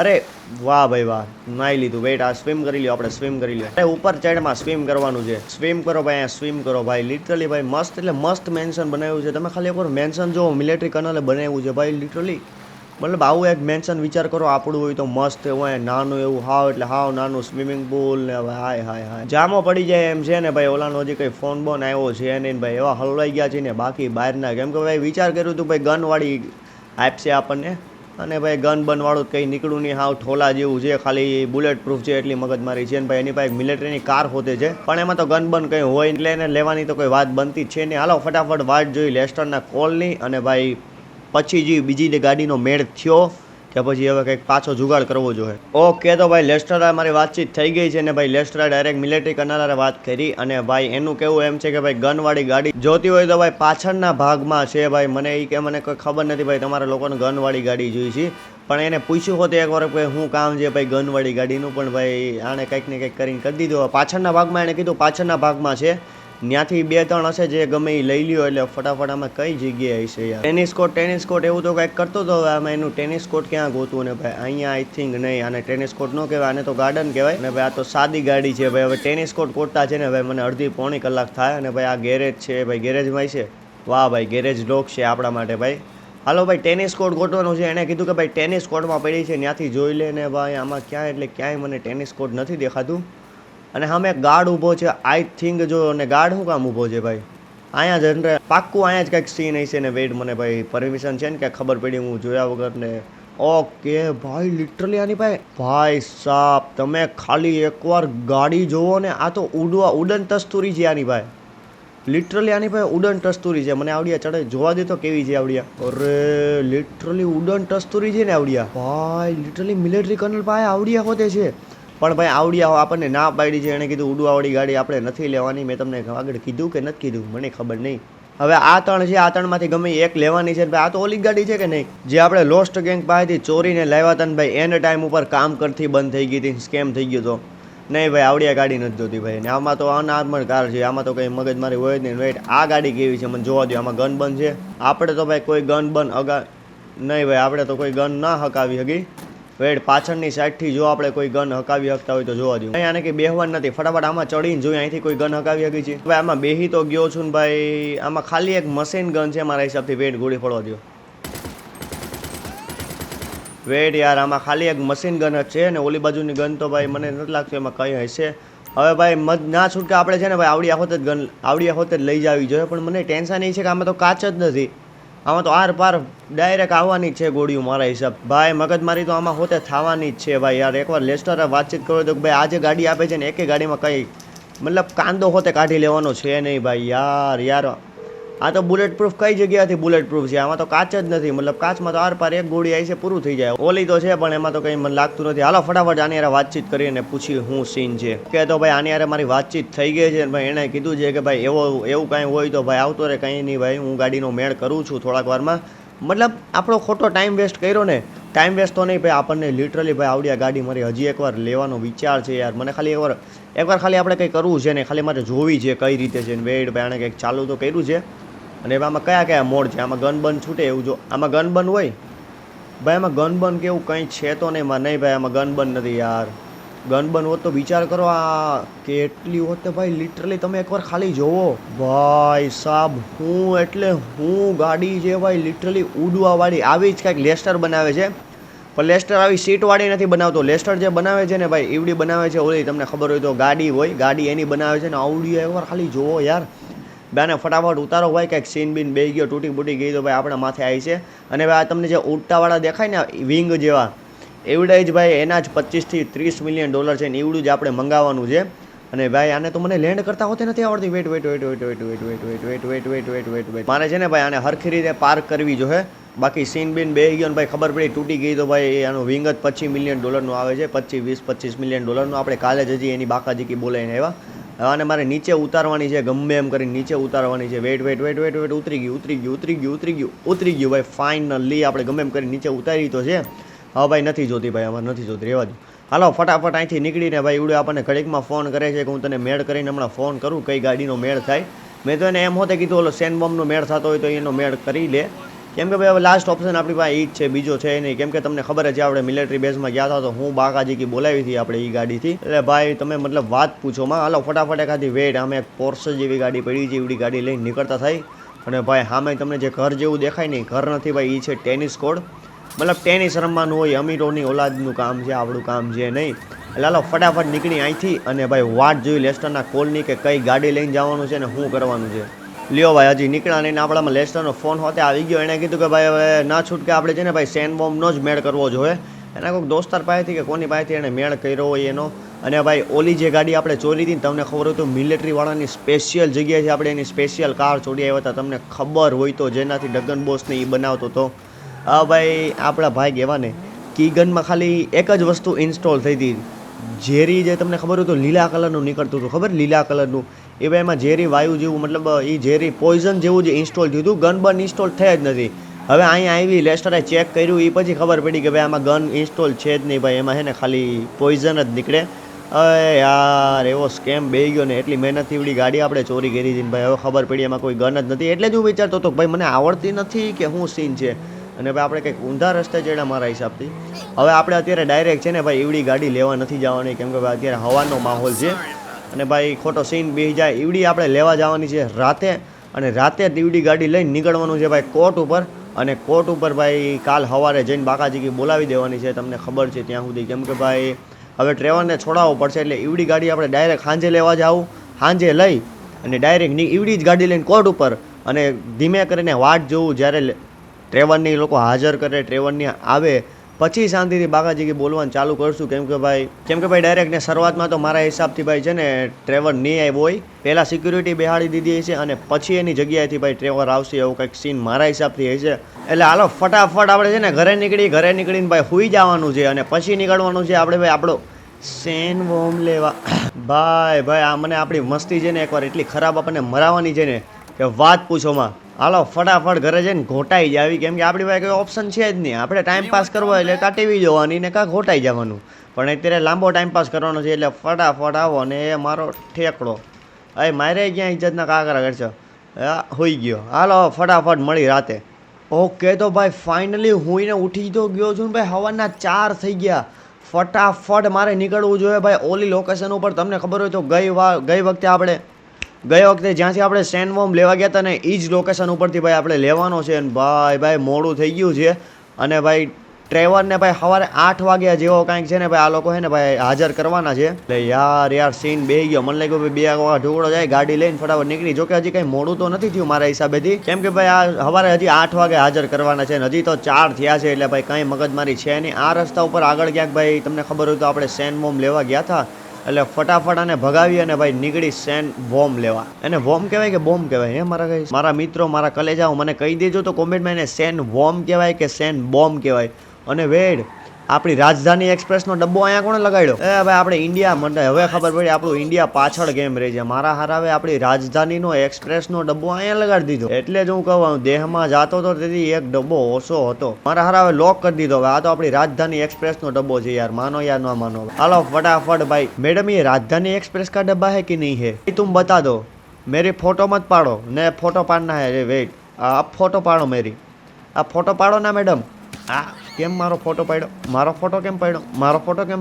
S1: અરે વાહ ભાઈ વાહ, નાઈ લીધું. વેઇટ આ સ્વિમ કરી લ્યો, આપણે સ્વિમ કરી લ્યો. અરે ઉપર ચડમાં સ્વિમ કરવાનું છે, સ્વિમ કરો ભાઈ, અહીંયા સ્વિમ કરો ભાઈ. લિટરલી ભાઈ મસ્ત એટલે મસ્ત મેન્શન બનાવ્યું છે. તમે ખાલી એકવાર મેન્શન જોવો, મિલિટરી કર્નલે બનાવ્યું છે ભાઈ. લિટરલી મતલબ આવું એક મેન્શન વિચાર કરો આપણું હોય તો મસ્ત હોય, નાનું એવું હાવ એટલે હાવ નાનું સ્વિમિંગ પુલ ને હાય હાય હાય જામો પડી જાય એમ છે ને ભાઈ. ઓલાનો હજી કંઈ ફોન બોન આવ્યો છે નહીં ભાઈ, એવા હલવાઈ ગયા છે ને બાકી બહારના. કેમ કે ભાઈ વિચાર કર્યું હતું ભાઈ ગનવાળી આપશે આપણને, અને ભાઈ ગન બનવાળું કંઈ નીકળું નહીં, હાવ ઠોલા જેવું છે, ખાલી બુલેટ પ્રૂફ છે એટલી મગજમારી છે ને ભાઈ. એની પાસે મિલિટરીની કાર હોતે છે પણ એમાં તો ગન બન કંઈ હોય એટલે એને લેવાની તો કોઈ વાત બનતી જ છે ને. હાલો ફટાફટ વાટ જોઈ લેસ્ટરના કોલની, અને ભાઈ પછી જે બીજી ગાડીનો મેળ થયો કે પછી હવે કંઈક પાછો જુગાડ કરવો જોઈએ. ઓકે તો ભાઈ લેસ્ટર મારી વાતચીત થઈ ગઈ છે ને ભાઈ. લેસ્ટરે ડાયરેક્ટ મિલિટરી કર્નલ વાત કરી અને ભાઈ એનું કેવું એમ છે કે ભાઈ ગનવાળી ગાડી જોતી હોય તો ભાઈ પાછળના ભાગમાં છે ભાઈ. મને એ કે મને કોઈ ખબર નથી ભાઈ, તમારા લોકોને ગનવાળી ગાડી જોઈ છે, પણ એને પૂછ્યું હોત એકવાર કે શું કામ છે ભાઈ ગનવાળી ગાડીનું, પણ ભાઈ આણે કંઈક ને કંઈક કરીને કરી દીધું. પાછળના ભાગમાં એણે કીધું પાછળના ભાગમાં છે, ત્યાંથી 2-3 હશે જે ગમે એ લઈ લ્યો. એટલે ફટાફટ આમાં કઈ જગ્યાએ હશે યાર? ટેનિસ કોર્ટ એવું તો કંઈક કરતો હતો. આમાં એનું ટેનિસ કોર્ટ ક્યાં ગોતું ને ભાઈ? અહીંયા આઈ થિંક નહીં, આને ટેનિસ કોર્ટ ન કહેવાય, આને તો ગાર્ડન કહેવાય ને ભાઈ. આ તો સાદી ગાડી છે ભાઈ. હવે ટેનિસ કોર્ટ ગોતતા છે ને ભાઈ મને અડધી પોણી કલાક થાય. અને ભાઈ આ ગેરેજ છે ભાઈ, ગેરેજમાં છે. વાહ ભાઈ ગેરેજ લોક છે આપણા માટે ભાઈ. હાલો ભાઈ ટેનિસ કોર્ટ ગોતવાનું છે. એણે કીધું કે ભાઈ ટેનિસ કોર્ટમાં પડી છે, ત્યાંથી જોઈ લે ને ભાઈ. આમાં ક્યાંય એટલે ક્યાંય મને ટેનિસ કોર્ટ નથી દેખાતું. અને સામે ગાર્ડ ઊભો છે આઈ થિંક. જો અને ગાર્ડ શું કામ ઊભો છે ભાઈ? અહીંયા જનરે પાક્કું અહીંયા જ કંઈક સીન હશે ને. વેઇટ મને ભાઈ પરમિશન છે ને કે ખબર પડી હું જોયા વગર ને. ઓકે ભાઈ લિટરલી આની ભાઈ સાહેબ તમે ખાલી એકવાર ગાડી જોવો ને. આ તો ઉડન તસ્તુરી છે આની ભાઈ. લિટરલી આની ભાઈ ઉડન તસ્તુરી છે. મને આવડિયા ચડે જોવા દે તો કેવી છે આવડિયા. અરે લિટરલી ઉડન તસ્તુરી છે ને આવડિયા ભાઈ. લિટરલી મિલિટરી કર્નલ પાસે આવડિયા હોતે છે, પણ ભાઈ આવડિયા આપણને ના પાડી છે. એણે કીધું ઉડવાવાળી ગાડી આપણે નથી લેવાની. મેં તમને આગળ કીધું કે નથી કીધું મને ખબર નહીં. હવે આ ત્રણ છે, આ ત્રણમાંથી ગમે એક લેવાની છે ભાઈ. આ તો ઓલી ગાડી છે કે નહીં, જે આપણે લોસ્ટ ગેંગ પાસેથી ચોરીને લાવ્યા હતા ને ભાઈ, એન્ડ ટાઈમ ઉપર કામ કરતી બંધ થઈ ગઈ હતી, સ્કેમ થઈ ગયો હતો. નહીં ભાઈ, આવડી આ ગાડી નથી જોતી ભાઈ. ને આમાં તો અનઆર્મડ કાર છે, આમાં તો કંઈ મગજમારી હોય જ નહીં. વેઇટ, આ ગાડી કેવી છે મને જોવા દો. આમાં ગન બન છે. આપણે તો ભાઈ કોઈ ગન બન નહીં ભાઈ, આપણે તો કોઈ ગન ના હકાવી હકી. વેઇટ, પાછળની સાઈડથી જો આપણે કોઈ ગન હકાવી શકતા હોય તો જોવા દો. આને કે બેહવાનું નથી, ફટાફટ આમાં ચડીને જોઈએ અહીંથી કોઈ ગન હકાવી શકી છે. ભાઈ આમાં બેહી તો ગયો છું ને ભાઈ, આમાં ખાલી એક મશીન ગન છે મારા હિસાબથી. વેઇટ, ગોળી ફોડવા દો. વેઇટ યાર, આમાં ખાલી એક મશીન ગન જ છે ને ઓલી બાજુની ગન તો ભાઈ મને નથી લાગતું એમાં કંઈ હશે. હવે ભાઈ ના છૂટકે આપણે છે ને ભાઈ આવડી આખોત જ ગન આવડી આખોત જ લઈ જવી જોઈએ. પણ મને ટેન્શન એ છે કે આમાં તો કાચ જ નથી, આમાં તો આર પાર ડાયરેક્ટ આવવાની જ છે ગોળીઓ મારા હિસાબ. ભાઈ મગજમારી તો આમાં હોતે થવાની જ છે ભાઈ. યાર એકવાર લેસ્ટરે વાતચીત કરો તો ભાઈ આ જે ગાડી આપે છે ને એકે ગાડીમાં કંઈ મતલબ કાંદો હોતે કાઢી લેવાનો છે નહીં ભાઈ. યાર આ તો બુલેટ પ્રૂફ કઈ જગ્યાથી બુલેટ પ્રૂફ છે, આમાં તો કાચ જ નથી. મતલબ કાચમાં તો આર પાર એક ગોળી આવી છે પૂરું થઈ જાય. ઓલી તો છે પણ એમાં તો કંઈ મને લાગતું નથી. હાલો ફટાફટ આની યાર વાતચીત કરીને પૂછી હું સીન છે કે. તો ભાઈ આની યાર મારી વાતચીત થઈ ગઈ છે ભાઈ. એણે કીધું છે કે ભાઈ એવું કાંઈ હોય તો ભાઈ આવતો રહે, કંઈ નહીં ભાઈ, હું ગાડીનો મેળ કરું છું થોડાક વારમાં. મતલબ આપણો ખોટો ટાઈમ વેસ્ટ કર્યો ને, ટાઈમ વેસ્ટ તો નહીં ભાઈ, આપણને લિટરલી ભાઈ આવડી આ ગાડી મારી હજી એકવાર લેવાનો વિચાર છે યાર. મને ખાલી એકવાર ખાલી આપણે કંઈ કરવું છે ને, ખાલી મારે જોવી છે કઈ રીતે છે. વેઇટ ભાઈ, આણે કંઈક ચાલુ તો કર્યું છે. અને આમાં કયા કયા મોડ છે, આમાં ગન બન છૂટે એવું જો આમાં ગન બન હોય ભાઈ, આમાં ગન બન કેવું કંઈ છે તો નહીં ભાઈ, આમાં ગન બન નથી યાર. ગન બન હોત તો વિચાર કરો આ કેટલી હોત ભાઈ. લિટરલી તમે એકવાર ખાલી જોવો ભાઈ સાહેબ, હું ગાડી છે ભાઈ લિટરલી ઉડવાવાળી આવી જ કાંઈક લેસ્ટર બનાવે છે. પણ લેસ્ટર આવી સીટવાળી નથી બનાવતો. લેસ્ટર જે બનાવે છે ને ભાઈ એવડી બનાવે છે ઓલી, તમને ખબર હોય તો ગાડી હોય, ગાડી એની બનાવે છે ને આવડી. એકવાર ખાલી જોવો યાર. બેને ફટાફટ ઉતારો ભાઈ, કંઈક સીન બીન બે ગયો, તૂટી બૂટી ગઈ તો ભાઈ આપણા માથે આવી છે. અને ભાઈ આ તમને જે ઉડતાવાળા દેખાય ને વિંગ જેવા, એવડા જ ભાઈ એના જ 25 થી 30 મિલિયન ડોલર છે ને એવડું જ આપણે મંગાવવાનું છે. અને ભાઈ આને તો મને લેન્ડ કરતા હોતે નથી આવડતી. વેટ મારે છે ને ભાઈ આને હરખી રીતે પાર્ક કરવી જોઈએ. બાકી સીન બીન બે ગયો ને ભાઈ ખબર પડી તૂટી ગઈ તો ભાઈ આનું વિંગ જ 25 મિલિયન ડોલરનું આવે છે. 25 મિલિયન ડોલરનું. આપણે કાલે જ હજી એની બાકાજીકી બોલાવીને આવ્યા. અને મારે નીચે ઉતારવાની છે, ગમે એમ કરીને નીચે ઉતારવાની છે. વેટ ઉતરી ગયું ભાઈ. ફાઇનલી આપણે ગમે એમ કરીને નીચે ઉતારી તો છે. હા ભાઈ નથી જોતી ભાઈ, અમારે નથી જોતી, રહેવા દો. હાલો ફટાફટ અહીંથી નીકળીને ભાઈ ઉડે આપણને ઘડીકમાં ફોન કરે છે કે હું તને મેળ કરીને હમણાં ફોન કરું કઈ ગાડીનો મેળ થાય. મેં તો એને એમ હોતે કીધું ઓલો સેન બોમ્બનો મેળ થતો હોય તો એનો મેળ કરી લે. કેમ કે ભાઈ હવે લાસ્ટ ઓપ્શન આપણી પાસે એ જ છે, બીજો છે નહીં. કેમ કે તમને ખબર છે આપણે મિલિટરી બેઝમાં ગયા હતા તો હું બાકાજીકી બોલાવી હતી આપણે એ ગાડીથી. એટલે ભાઈ તમે મતલબ વાત પૂછોમાં. હાલો ફટાફટ એકાદી વેટ, આમે એક પોર્સ જેવી ગાડી પડી છે, એવડી ગાડી લઈને નીકળતા થાય. અને ભાઈ સામે તમને જે ઘર જેવું દેખાય નહીં, ઘર નથી ભાઈ, એ છે ટેનિસ કોર્ટ. મતલબ ટેનિસ રમવાનું હોય, અમીરોની ઓલાદનું કામ છે, આપણું કામ છે નહીં. એટલે હાલો ફટાફટ નીકળી અહીંથી અને ભાઈ વાટ જોઈ લેસ્ટરના કોલની કે કઈ ગાડી લઈને જવાનું છે ને શું કરવાનું છે. લ્યો ભાઈ હજી નીકળ્યા નહીં, આપણામાં લેસ્ટરનો ફોન હોતે આવી ગયો. એણે કીધું કે ભાઈ હવે ના છૂટકે આપણે છે ને ભાઈ સેન બોમ્બનો જ મેળ કરવો જોઈએ. એના કોઈક દોસ્તાર પાસેથી કે કોની પાસેથી એણે મેળ કર્યો હોય એનો. અને ભાઈ ઓલી જે ગાડી આપણે ચોરી હતી તમને ખબર હોય તો મિલિટરીવાળાની સ્પેશિયલ જગ્યાએથી આપણે એની સ્પેશિયલ કાર ચોરી આવ્યા હતા. તમને ખબર હોય તો, જેનાથી ડગન બોસને એ બનાવતો હતો. હા ભાઈ આપણા ભાઈ એવા ને કી ગનમાં ખાલી એક જ વસ્તુ ઇન્સ્ટોલ થઈ હતી, ઝેરી જે તમને ખબર હોય તો લીલા કલરનું નીકળતું હતું, ખબર લીલા કલરનું. એ ભાઈ એમાં ઝેરી વાયુ જેવું મતલબ એ ઝેરી પોઈઝન જેવું જે ઇન્સ્ટોલ થયું હતું. ગન બન ઇન્સ્ટોલ થઈ જ નથી. હવે અહીંયા આવી લેસ્ટરે ચેક કર્યું એ પછી ખબર પડી કે ભાઈ આમાં ગન ઇન્સ્ટોલ છે જ નહીં ભાઈ, એમાં છે ને ખાલી પોઈઝન જ નીકળે. અરે યાર એવો સ્કેમ બે ગયો ને, એટલી મહેનતથી એવડી ગાડી આપણે ચોરી કરી હતી ભાઈ. હવે ખબર પડી એમાં કોઈ ગન જ નથી. એટલે જ હું વિચારતો હતો ભાઈ મને આવડતી નથી કે શું સીન છે. અને ભાઈ આપણે કંઈક ઊંધા રસ્તે ચડ્યા મારા હિસાબથી. હવે આપણે અત્યારે ડાયરેક્ટ છે ને ભાઈ એવડી ગાડી લેવા નથી જવાની, કેમ કે ભાઈ અત્યારે હવાનો માહોલ છે. અને ભાઈ ખોટો સીન બેસી જાય. એવડી આપણે લેવા જવાની છે રાતે, અને રાતે એવડી ગાડી લઈને નીકળવાનું છે ભાઈ કોર્ટ ઉપર. અને કોર્ટ ઉપર ભાઈ કાલ સવારે જઈને બાકાજીકી બોલાવી દેવાની છે, તમને ખબર છે ત્યાં સુધી. કેમ કે ભાઈ હવે ટ્રેવરને છોડાવવો પડશે. એટલે એવડી ગાડી આપણે ડાયરેક્ટ સાંજે લેવા જાવું, સાંજે લઈ અને ડાયરેક્ટ એવડી જ ગાડી લઈને કોર્ટ ઉપર અને ધીમે કરીને વાટ જોવું જ્યારે ટ્રેવરની લોકો હાજર કરે, ટ્રેવરની આવે પછી શાંતિથી બાકાજીકી બોલવાનું ચાલુ કરશું. કેમ કે ભાઈ ડાયરેક્ટ ને શરૂઆતમાં તો મારા હિસાબથી ભાઈ છે ને ટ્રેવર નહીં આવ્યો હોય, પહેલાં સિક્યુરિટી બેહાડી દીધી છે અને પછી એની જગ્યાએથી ભાઈ ટ્રેવર આવશે, એવું કંઈક સીન મારા હિસાબથી હશે. એટલે હાલો ફટાફટ આપણે છે ને ઘરે નીકળીને ભાઈ સૂઈ જવાનું છે અને પછી નીકળવાનું છે આપણે ભાઈ આપણો સેન બોમ્બ લેવા. ભાઈ આ મને આપણી મસ્તી છે ને એકવાર એટલી ખરાબ આપણને મરાવવાની છે ને કે વાત પૂછોમાં. હાલો ફટાફટ ઘરે જઈને ઘોટાઈ જાવી, કેમ કે આપણી પાસે કોઈ ઓપ્શન છે જ નહીં. આપણે ટાઈમ પાસ કરવો એટલે કાં ટીવી જોવાની ને કાં ઘોટાઈ જવાનું, પણ અત્યારે લાંબો ટાઈમ પાસ કરવાનો છે એટલે ફટાફટ આવો ને એ મારો ઠેકડો. અરે મારે ક્યાં ઇજ્જતના કાકરા કરશો, હોઈ ગયો. હાલો ફટાફટ મળી રાતે. ઓકે તો ભાઈ ફાઇનલી હું એને ઉઠી તો ગયો છું ભાઈ, સવારના 4 થઈ ગયા. ફટાફટ મારે નીકળવું જોઈએ ભાઈ ઓલી લોકેશન ઉપર. તમને ખબર હોય તો ગઈ વખતે જ્યાંથી આપણે સેન્ડવોર્મ લેવા ગયા હતા ને એ જ લોકેશન ઉપરથી ભાઈ આપણે લેવાનો છે. અને ભાઈ મોડું થઈ ગયું છે. અને ભાઈ ટ્રેવરને ભાઈ સવારે 8 વાગ્યા જેવો કાંઈક છે ને ભાઈ આ લોકો છે ને ભાઈ હાજર કરવાના છે. એટલે યાર સીન બેહી ગયો. મને લાગ્યું ભાઈ 2 વાગ્યા ઢોકળો જાય ગાડી લઈને ફટાફટ નીકળી. જોકે હજી કંઈ મોડું તો નથી થયું મારા હિસાબેથી, કેમ કે ભાઈ આ સવારે હજી 8 વાગે હાજર કરવાના છે ને હજી તો 4 થયા છે. એટલે ભાઈ કાંઈ મગજમારી છે નહીં. આ રસ્તા ઉપર આગળ ક્યાંક ભાઈ તમને ખબર હોય તો આપણે સેન્ડવોર્મ લેવા ગયા હતા. એટલે ફટાફટ આને ભગાવી અને ભાઈ નીકળી સેન્ડવોર્મ લેવા. એને વોર્મ કહેવાય કે બોમ્બ કહેવાય? મારા મિત્રો મારા કલેજાઓ મને કહી દેજો તો કોમેન્ટમાં એને સેન્ડવોર્મ કહેવાય કે સેન્ડબોમ્બ કહેવાય. અને વેડ આપણી રાજધાની એક્સપ્રેસનો ડબ્બો અહીંયા કોણે લગાડ્યો? ભાઈ આપણે ઇન્ડિયા, મને હવે ખબર પડી આપણું ઇન્ડિયા પાછળ કેમ રહે છે. મારા હારાવે આપણી રાજધાનીનો એક્સપ્રેસનો ડબ્બો અહીંયા લગાડી દીધો. એટલે જ હું કહું દેહમાં જાતો હતો તેથી એક ડબ્બો ઓછો હતો. મારા હારાવે લોક કરી દીધો. હવે આ તો આપણી રાજધાની એક્સપ્રેસનો ડબ્બો છે યાર, માનો યાર ના માનો. હાલો ફટાફટ ભાઈ. મેડમ ये राजधानी एक्सप्रेस का डब्बा है कि नहीं है? तुम बता दो. मेरी फोटो मत पाड़ो ने फोटो पाड़ना है. वेट आप फोटो पाड़ो मेरी. आप फोटो पाड़ो ना मैडम. કેમ મારો ફોટો પાડ્યો? મારો ફોટો કેમ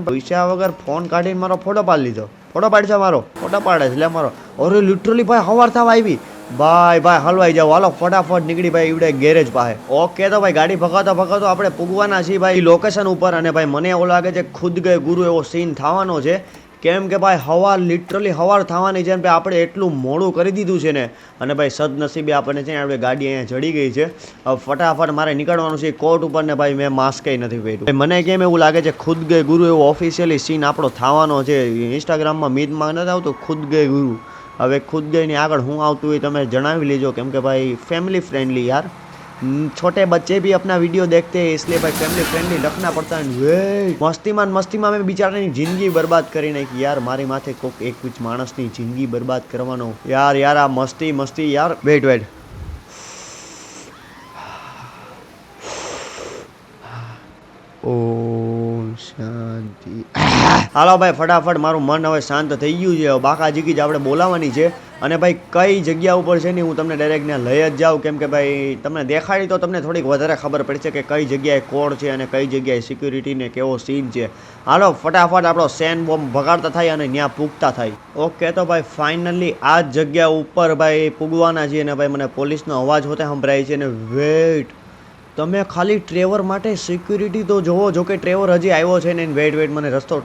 S1: પૈસા વગર ફોન કાઢીને મારો ફોટો પાડી લીધો. ફોટો પાડશે મારો? ફોટો પાડે છે લે મારો. અરે લિટરલી ભાઈ હવાર થવા આવી. ભાઈ હલવાઈ જાવ. હાલો ફટાફટ નીકળી ભાઈ એવડે ગેરેજ પાસે. ઓકે તો ભાઈ ગાડી ભગાતો આપણે પૂગવાના છીએ ભાઈ લોકેશન ઉપર. અને ભાઈ મને એવું લાગે છે ખુદ ગયે ગુરુ એવો સીન થવાનો છે, કેમ કે ભાઈ લિટરલી હવાર થવાની છે. ભાઈ આપણે એટલું મોડું કરી દીધું છે ને. અને ભાઈ સદનસીબે આપણને છે ને આપણે ગાડી અહીંયા ચડી ગઈ છે. હવે ફટાફટ મારે નીકળવાનું છે કોર્ટ ઉપર ને ભાઈ મેં માસ્ક નથી પહેર્યું. મને કેમ એવું લાગે છે ખુદ ગયે ગુરુ એવો ઓફિશિયલી સીન આપણો થવાનો છે. ઇન્સ્ટાગ્રામમાં મીમમાં નથી આવતું ખુદ ગયે ગુરુ. હવે ખુદ ગયની આગળ હું આવતું હોય તમે જણાવી લેજો, કેમ કે ભાઈ ફેમિલી ફ્રેન્ડલી યાર, छोटे बच्चे भी अपना वीडियो देखते हैं इसलिए भाई फैमिली फ्रेंडली रखना पड़ता है. मस्तीમાં મેં બિચારાની જિંદગી બરબાદ કરી નાખી યાર. મારી માથે કોક એક જ માણસની જિંદગી બરબાદ કરવાનો યાર આ મસ્તી યાર. વેટ ઓમ શાંતિ. હાલો ભાઈ ફટાફટ મારું મન હવે શાંત થઈ ગયું છે. બાકાજીકી જ આપણે બોલાવવાની છે. અને ભાઈ કઈ જગ્યા ઉપર છે ને હું તમને ડાયરેક્ટ ત્યાં લઈ જ જાઉં, કેમ કે ભાઈ તમને દેખાડી તો તમને થોડીક વધારે ખબર પડશે કે કઈ જગ્યાએ કોડ છે અને કઈ જગ્યાએ સિક્યુરિટી ને કેવો સીન છે. હાલો ફટાફટ આપણો સેન્ડબોમ્બ ભગાડતા થાય અને ત્યાં પૂગતા થાય. ઓકે તો ભાઈ ફાઇનલી આ જગ્યા ઉપર ભાઈ પૂગવાના છીએ. અને ભાઈ મને પોલીસનો અવાજ હોતે સંભળાય છે. અને વેટ તમે ખાલી ટ્રેવર માટે સિક્યુરિટી તો જોવો. જો કે ટ્રેવર હજી આવ્યો છે ને. વેટ મને રસ્તો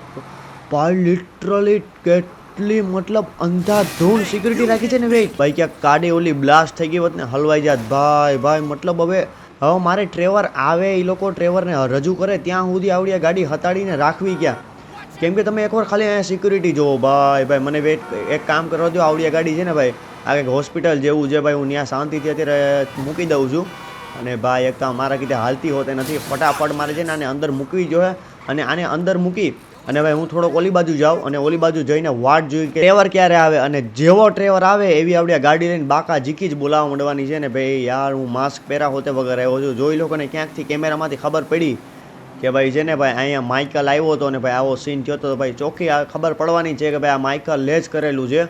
S1: ભાઈ લિટરલી કેટલી મતલબ અંધાધૂંધ સિક્યુરિટી રાખી છે ને ભાઈ ક્યાંક ગાડી ઓલી બ્લાસ્ટ થઈ ગઈ હોત ને હલવાઈ જાત ભાઈ. મતલબ હવે મારે ટ્રેવર આવે એ લોકો ટ્રેવરને રજૂ કરે ત્યાં સુધી આવડી ગાડી હતાડીને રાખવી ક્યાં? કેમ કે તમે એકવાર ખાલી અહીંયા સિક્યુરિટી જોવો ભાઈ. મને વેટ એક કામ કરવા દો. આવડી ગાડી છે ને ભાઈ આ કંઈક હોસ્પિટલ જેવું છે ભાઈ. હું ત્યાં શાંતિથી અત્યારે મૂકી દઉં છું. અને ભાઈ એક તો મારા કીધે હાલતી હોતી નથી. ફટાફટ મારે છે ને આને અંદર મૂકવી જોઈએ. અને આને અંદર મૂકી અને ભાઈ હું થોડોક ઓલી બાજુ જાઉં અને ઓલી બાજુ જઈને વાટ જોઈ કે ટ્રેવર ક્યારે આવે. અને જેવો ટ્રેવર આવે એવી આપણે ગાડી લઈને બાકા જીકી જ બોલાવવા માંડવાની છે ને ભાઈ. યાર હું માસ્ક પહેરા હોતે વગર આવ્યો છું. જોઈ લોકોને ક્યાંકથી કેમેરામાંથી ખબર પડી કે ભાઈ છે ને ભાઈ અહીંયા માઇકલ આવ્યો હતો ને ભાઈ આવો સીન થયો હતો. ભાઈ ચોખ્ખી ખબર પડવાની છે કે ભાઈ આ માઇકલ લે જ કરેલું છે.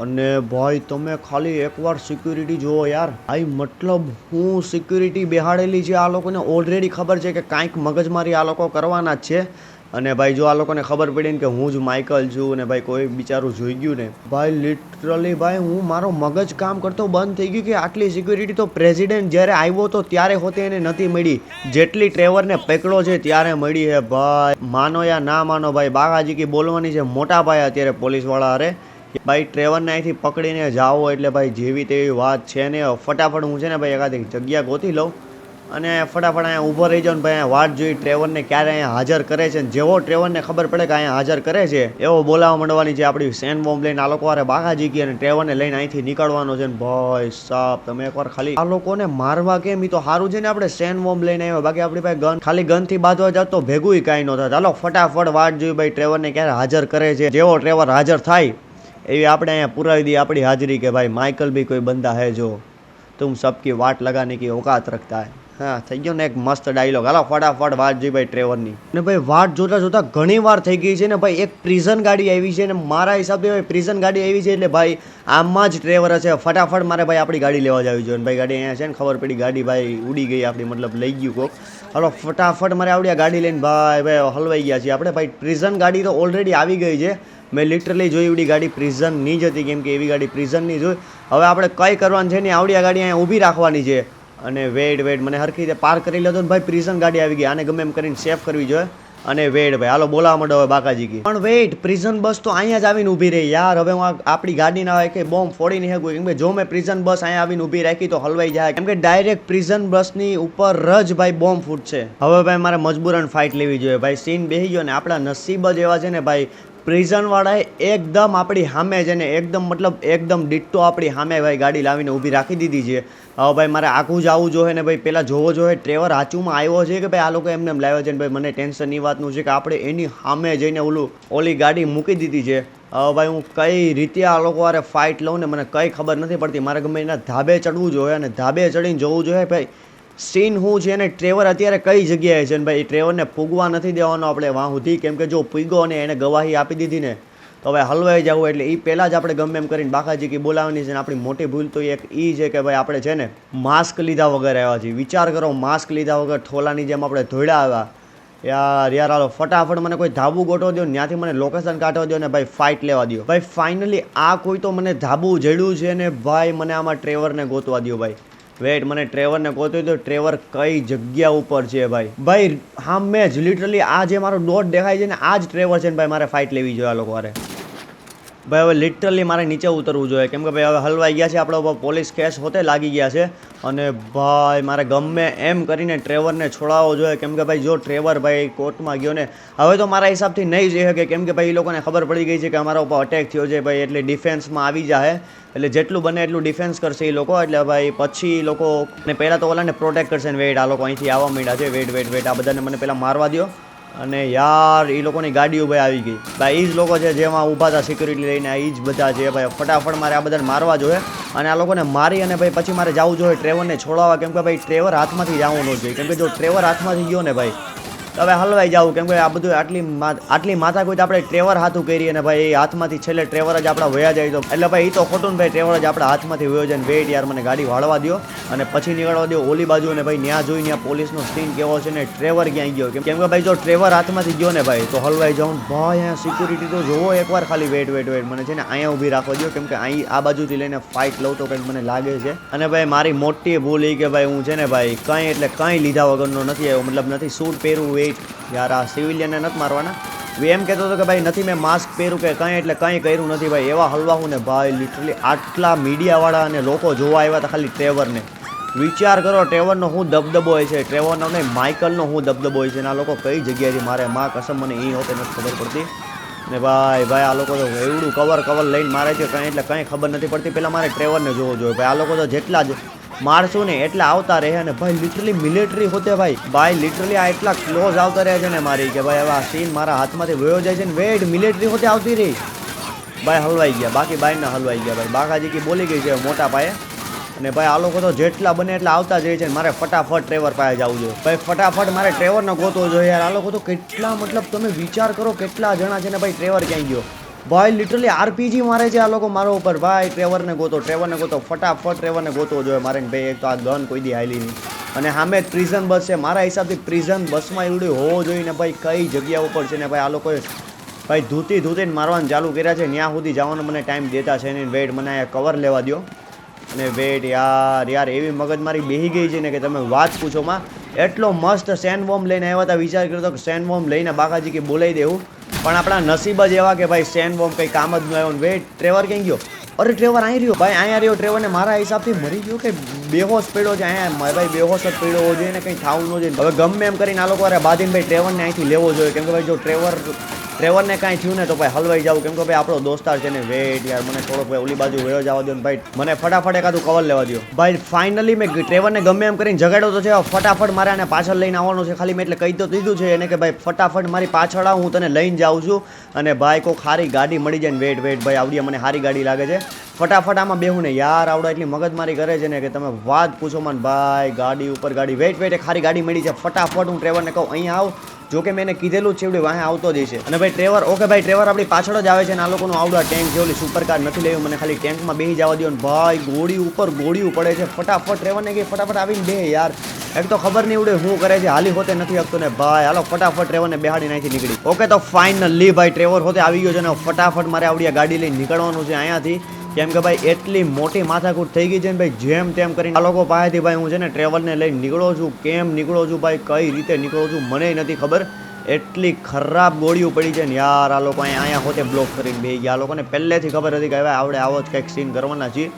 S1: અને ભાઈ તમે ખાલી એકવાર સિક્યુરિટી જુઓ યાર. ભાઈ મતલબ હું સિક્યુરિટી બેહાડેલી છે. આ લોકોને ઓલરેડી ખબર છે કે કાંઈક મગજમારી આ લોકો કરવાના જ છે. અને ભાઈ જો આ લોકોને ખબર પડી ને કે હું જ માઇકલ છું ને ભાઈ કોઈ બિચારું જોઈ ગયું ને ભાઈ લિટરલી ભાઈ હું મારો મગજ કામ કરતો બંધ થઈ ગયું કે આટલી સિક્યુરિટી તો પ્રેસિડેન્ટ જ્યારે આવ્યો તો ત્યારે હોતે એને નથી મળી, જેટલી ટ્રેવરને પકડો છે ત્યારે મળી છે ભાઈ. માનો યા ના માનો ભાઈ બાકાજીકી બોલવાની છે મોટા ભાઈ અત્યારે પોલીસવાળા. અરે ભાઈ ટ્રેવરને અહીંથી પકડીને જાઓ એટલે ભાઈ જેવી તેવી વાત છે ને. ફટાફટ હું છે ને ભાઈ એકાદી જગ્યા ગોતી લઉં અને ફટાફટ અહીંયા ઊભો રહી જાઉં ને ભાઈ અહીંયા વાટ જોઈ ટ્રેવરને ક્યારે અહીંયા હાજર કરે છે. જેવો ટ્રેવરને ખબર પડે કે અહીંયા હાજર કરે છે એવો બોલાવવા માંડવાની છે આપણી સેન્ડબોમ્બ લઈને. આ લોકો વારે બાકાજીકી અને ટ્રેવરને લઈને અહીંથી નીકળવાનો છે ને ભાઈ સાહેબ તમે એકવાર ખાલી આ લોકોને મારવા કેમ એ તો સારું છે ને આપણે સેન્ડબોમ્બ લઈને આવ્યા. બાકી આપણી પાસે ગન ખાલી ગનથી બાંધવા જાત તો ભેગું કાંઈ ન થાય. ચાલો ફટાફટ વાટ જોઈ ભાઈ ટ્રેવરને ક્યારે હાજર કરે છે. જેવો ટ્રેવર હાજર થાય એવી આપણે અહીંયા પુરાવી દઈએ આપણી હાજરી કે ભાઈ માઇકલ भी कोई बंदा है जो तुम सबकी वाट लगाने की औकात रखता है। હા થઈ ગયો ને એક મસ્ત ડાયલોગ. હાલો ફટાફટ વાત જોઈ ભાઈ ટ્રેવરની. ને ભાઈ વાટ જોતા જોતા ઘણી વાર થઈ ગઈ છે ને ભાઈ એક પ્રિઝન ગાડી આવી છે ને મારા હિસાબથી ભાઈ પ્રિઝન ગાડી આવી છે એટલે ભાઈ આમાં જ ટ્રેવર હશે. ફટાફટ મારે ભાઈ આપણી ગાડી લેવા જવી જોઈએ. ભાઈ ગાડી અહીંયા છે ને ખબર પડી ગાડી ભાઈ ઉડી ગઈ આપણી, મતલબ લઈ ગયું કોક. હાલો ફટાફટ મારે આવડી આ ગાડી લઈને ભાઈ હલવાઈ ગયા છીએ આપણે. ભાઈ પ્રિઝન ગાડી તો ઓલરેડી આવી ગઈ છે. મેં લિટરલી જોઈ એવડી ગાડી પ્રિઝનની જ હતી, કેમ કે એવી ગાડી પ્રિઝનની જોઈ. હવે આપણે કંઈ કરવાનું છે ને આવડી આ ગાડી અહીંયા ઊભી રાખવાની છે. અને વેડ મને હરખી રીતે પાર કરી લેતો ને ભાઈ પ્રિઝન ગાડી આવી ગઈ. આને ગમે એમ કરીને સેફ કરવી જોઈએ. અને વેડ ભાઈ હાલો બોલાવા માંડો હવે બાકાજી કી. પણ વેઇટ, પ્રિઝન બસ તો અહીંયા જ આવીને ઊભી રહી યાર. હવે હું આપણી ગાડીના કે બોમ્બ ફોડી નહીં શકું, કેમ કે જો મેં પ્રિઝન બસ અહીંયા આવીને ઊભી રાખી તો હલવાઈ જાય, કેમ કે ડાયરેક્ટ પ્રિઝન બસની ઉપર જ ભાઈ બોમ્બ ફૂટશે. હવે ભાઈ મારે મજબૂરન ફાઇટ લેવી જોઈએ. ભાઈ સીન બેસી ગયો ને આપણા નસીબ જ એવા છે ને ભાઈ, પ્રિઝનવાળાએ એકદમ આપણી સામે છે ને એકદમ મતલબ એકદમ ડિટ્ટો આપણી સામે ભાઈ ગાડી લાવીને ઊભી રાખી દીધી છે. હવે ભાઈ મારે આખું જ આવવું જોઈએ ને ભાઈ પહેલાં જોવો જોઈએ ટ્રેવર હાચુમાં આવ્યો છે કે ભાઈ આ લોકો એમને એમ લાવ્યા છે ને ભાઈ મને ટેન્શન એ વાતનું છે કે આપણે એની સામે જઈને ઓલી ગાડી મૂકી દીધી છે. હવે ભાઈ હું કઈ રીતે આ લોકો વારે ફાઇટ લઉં ને મને કંઈ ખબર નથી પડતી. મારે ગમે એના ધાબે ચડવું જોઈએ અને ધાબે ચડીને જોવું જોઈએ ભાઈ સીન શું છે અને ટ્રેવર અત્યારે કઈ જગ્યાએ છે ને ભાઈ ટ્રેવરને પૂગવા નથી દેવાનો આપણે વાં સુધી, કેમ કે જો પૂગ્યો અને એને ગવાહી આપી દીધી ને તો હવે હલવાઈ જવું. એટલે એ પહેલાં જ આપણે ગમે એમ કરીને બાકાજી કી બોલાવવાની છે. ને આપણી મોટી ભૂલ તો એક એ છે કે ભાઈ આપણે છે ને માસ્ક લીધા વગર આવ્યા છીએ. વિચાર કરો, માસ્ક લીધા વગર ઠોલાની જેમ આપણે ધોળા આવ્યા. યાર હાલો ફટાફટ મને કોઈ ધાબુ ગોઠવો દો, ત્યાંથી મને લોકેશન કાઢવા દો ને ભાઈ ફાઇટ લેવા દો. ભાઈ ફાઇનલી આ કોઈ તો મને ધાબુ જડ્યું છે ને ભાઈ મને આમાં ટ્રેવરને ગોતવા દો. ભાઈ વેટ, મને ટ્રેવરને ગોતવી દો. ટ્રેવર કઈ જગ્યા ઉપર છે ભાઈ હા મેં જ લિટરલી આ જે મારો ડોટ દેખાય છે ને આ જ ટ્રેવર છે ને ભાઈ મારે ફાઇટ લેવી જોઈએ આ લોકો હારે. ભાઈ હવે લિટરલી મારે નીચે ઉતરવું જોઈએ, કેમ કે ભાઈ હવે હલવાઈ ગયા છે આપણા ઉપર પોલીસ કેસ હોતે લાગી ગયા છે. અને ભાઈ મારે ગમે એમ કરીને ટ્રેવરને છોડાવવો જોઈએ, કેમ કે ભાઈ જો ટ્રેવર ભાઈ કોર્ટમાં ગયો ને હવે તો મારા હિસાબથી નહીં જઈ શકે, કેમ કે ભાઈ એ લોકોને ખબર પડી ગઈ છે કે અમારા ઉપર અટેક થયો છે ભાઈ, એટલે ડિફેન્સમાં આવી જાય. એટલે જેટલું બને એટલું ડિફેન્સ કરશે એ લોકો. એટલે ભાઈ પછી એ લોકો ને પહેલાં તો ઓલાને પ્રોટેક્ટ કરશે ને વેટ આ લોકો અહીંથી આવવા માંડ્યા છે. વેટ આ બધાને મને પહેલાં મારવા દો. અને યાર એ લોકોની ગાડીઓ ભાઈ આવી ગઈ. ભાઈ એ જ લોકો છે જેમાં ઊભા હતા સિક્યુરિટી લઈને, એ જ બધા છે ભાઈ. ફટાફટ મારે આ બધાને મારવા જોઈએ અને આ લોકોને મારી અને ભાઈ પછી મારે જવું જોઈએ ટ્રેવરને છોડાવવા, કેમ કે ભાઈ ટ્રેવર હાથમાંથી જવું ન જોઈએ, કેમ કે જો ટ્રેવર હાથમાંથી ગયો ને ભાઈ તો હવે હલવાઈ જવું, કેમ કે આ બધું આટલી માથા કોઈ આપણે ટ્રેવર હાથું કરી અને ભાઈ એ હાથમાંથી છેલ્લે ટ્રેવર જ આપણા વયા જાય તો એટલે ભાઈ એ તો ખોટું ને ભાઈ, ટ્રેવર જ આપણા હાથમાંથી વયો જાય. વેટ યાર મને ગાડી વાળવા દો અને પછી નીકળવા દો ઓલી બાજુ. અને ભાઈ ત્યાં જોઈ ત્યાં પોલીસનો સીન કેવો છે ને ટ્રેવર ક્યાં ગયો, કેમ કે ભાઈ જો ટ્રેવર હાથમાંથી ગયો ને ભાઈ તો હલવાઈ જાઉં. ભાઈ અહીંયા સિક્યુરિટી તો જોવો એકવાર ખાલી. વેટ મને છે ને અહીંયા ઊભી રાખવા દો, કેમ કે અહીં આ બાજુથી લઈને ફાઇટ લઉં તો કંઈક મને લાગે છે. અને ભાઈ મારી મોટી ભૂલ એ કે ભાઈ હું છે ને ભાઈ કંઈ એટલે કંઈ લીધા વગરનો નથી આવ્યો, મતલબ નથી સૂટ પહેરવું. યાર આ સિવિલિયનને નથી મારવાના. એમ કહેતો હતો કે ભાઈ નથી મેં માસ્ક પહેર્યું કે કંઈ એટલે કંઈ કર્યું નથી ભાઈ. એવા હલવા હું ને ભાઈ લિટરલી આટલા મીડિયાવાળા અને લોકો જોવા આવ્યા હતા ખાલી ટ્રેવરને. વિચાર કરો ટ્રેવરનો હું દબદબો હોય છે, ટ્રેવરનો નહીં માઇકલનો હું દબદબો હોય છે. અને આ લોકો કઈ જગ્યાએથી મારે માં કસમ મને એ હોતે નથી ખબર પડતી. ને ભાઈ આ લોકો તો એવડું કવર લઈને મારે છે કંઈ એટલે કંઈ ખબર નથી પડતી. પહેલાં મારે ટ્રેવરને જોવો જોઈએ ભાઈ. આ લોકો તો જેટલા જ મારશું ને એટલા આવતા રહે. અને ભાઈ લિટરલી મિલિટરી હોતે ભાઈ લિટરલી આ એટલા ક્લોઝ આવતા રહે છે ને મારી કે ભાઈ હવે આ સીન મારા હાથમાંથી વયો જાય છે ને વેટ મિલિટરી હોતે આવતી રહી. ભાઈ હલવાઈ ગયા, બાકી બાયના હલવાઈ ગયા ભાઈ. બાકાજી કી બોલી ગઈ છે મોટા પાયે. અને ભાઈ આ લોકો તો જેટલા બને એટલા આવતા જ રહે છે. મારે ફટાફટ ટ્રેવર પાસે જવું જોઈએ ભાઈ. ફટાફટ મારે ટ્રેવરને ગોતવો જોઈએ યાર. આ લોકો તો કેટલા મતલબ તમે વિચાર કરો કેટલા જણા છે ને ભાઈ. ટ્રેવર ક્યાંય ગયો ભાઈ લિટરલી આરપીજી મારે છે આ લોકો મારા ઉપર. ભાઈ ટ્રેવરને ગોતો ફટાફટ ટ્રેવરને ગોતવો જોઈએ મારે ભાઈ. એક તો આ ગન કોઈ દી હાલી નહીં. અને સામે જ પ્રિઝન બસ છે. મારા હિસાબથી પ્રિઝન બસમાં એવડું હોવો જોઈએ ને ભાઈ. કઈ જગ્યા ઉપર છે ને ભાઈ આ લોકોએ ભાઈ ધૂતીને મારવાનું ચાલુ કર્યા છે. ત્યાં સુધી જવાનો મને ટાઈમ દેતા છે ને. વેટ મને અહીંયા કવર લેવા દો. અને વેટ યાર એવી મગજમારી બેસી ગઈ છે ને કે તમે વાત પૂછોમાં. એટલો મસ્ત સેન્ડ બોમ્બ લઈને આવ્યા હતા. વિચાર કર્યો કે સેન્ડ બોમ્બ લઈને બાકાજી કે બોલાવી દેવું, પણ આપણા નસીબ જ એવા કે ભાઈ સેન્ડ બોમ્બ કંઈ કામ જ ન આવ્યો. વેટ ટ્રેવર ક્યાં ગયો? અરે ટ્રેવર અહીં રહ્યો ભાઈ. અહીંયા રહ્યો ટ્રેવરને મારા હિસાબથી મરી ગયો કે બેહોશ પડ્યો છે અહીંયા ભાઈ. બેહોશ જ પડ્યો જોઈએ ને કંઈ થવું ન જોઈએ. હવે ગમે એમ કરીને આ લોકો બાંધીને ભાઈ ટ્રેવરને અહીંથી લેવો જોઈએ, કેમ કે ભાઈ જો ટ્રેવર ડ્રાઈવરને કાંઈ થયું ને તો ભાઈ હલવાઈ જાવ, કેમ કે ભાઈ આપણો દોસ્તાર છે ને વેટ યાર, મને થોડોક ભાઈ ઓલી બાજુ વયો જવા દો ને ભાઈ, મને ફટાફટ એકાદું કવર લેવા દો ભાઈ. ફાઇનલી મેં ડ્રાઈવરને ગમે એમ કરીને જગાડ્યો તો છે, ફટાફટ મારે આને પાછળ લઈને આવવાનું છે. ખાલી મેં એટલે કહી તો દીધું છે એને કે ભાઈ ફટાફટ મારી પાછળ આવ, હું તને લઈને જાઉં છું. અને ભાઈ કોઈ સારી ગાડી મળી જાય ને વેટ ભાઈ આવડી મને સારી ગાડી લાગે છે. ફટાફટ આમાં બેહું ને યાર, આવડો એટલી મગજમારી કરે છે ને કે તમે વાત પૂછો મને ભાઈ. ગાડી ઉપર ગાડી, વેટ એક સારી ગાડી મળી છે. ફટાફટ હું ડ્રાઈવરને કહું અહીંયા આવ, જો કે મેં એને કીધેલું જ છે એવડે વાહે આવતો જ છે. અને ભાઈ ડ્રાઈવર ઓકે ભાઈ, ડ્રાઈવર આપણી પાછળ જ આવે છે. અને આ લોકોનું આવડો ટેન્ક છે, ઓલી સુપર કાર નથી લેવું, મને ખાલી ટેન્કમાં બેસી જવા દો ને ભાઈ. ગોળી ઉપર ગોળીઓ પડે છે. ફટાફટ ડ્રાઈવરને કહે ફટાફટ આવીને બે યાર, એક તો ખબર નહીં ઉડે શું કરે છે, હાલી હોતે નથી આપતો ને ભાઈ. હાલો ફટાફટ ડ્રાઈવરને બેહાડી નાખી નીકળી. ઓકે તો ફાઇનલી ભાઈ ડ્રાઈવર હોતે આવી ગયો છે ને ફટાફટ મારે આવડી ગાડી લઈને નીકળવાનું છે અહીંયાથી, કેમ કે ભાઈ એટલી મોટી માથાકૂટ થઈ ગઈ છે ને ભાઈ. જેમ તેમ કરીને આ લોકો પાસેથી ભાઈ હું છે ને ટ્રેવલને લઈને નીકળો છું. કેમ નીકળો છું ભાઈ, કઈ રીતે નીકળો છું મને નથી ખબર. એટલી ખરાબ ગોળીઓ પડી છે ને યાર. આ લોકો અહીંયા હોતે બ્લોક કરીને બે ગયા. આ લોકોને પહેલેથી ખબર હતી કે હવે આવડે આવો જ કંઈક સીન કરવાના છીએ.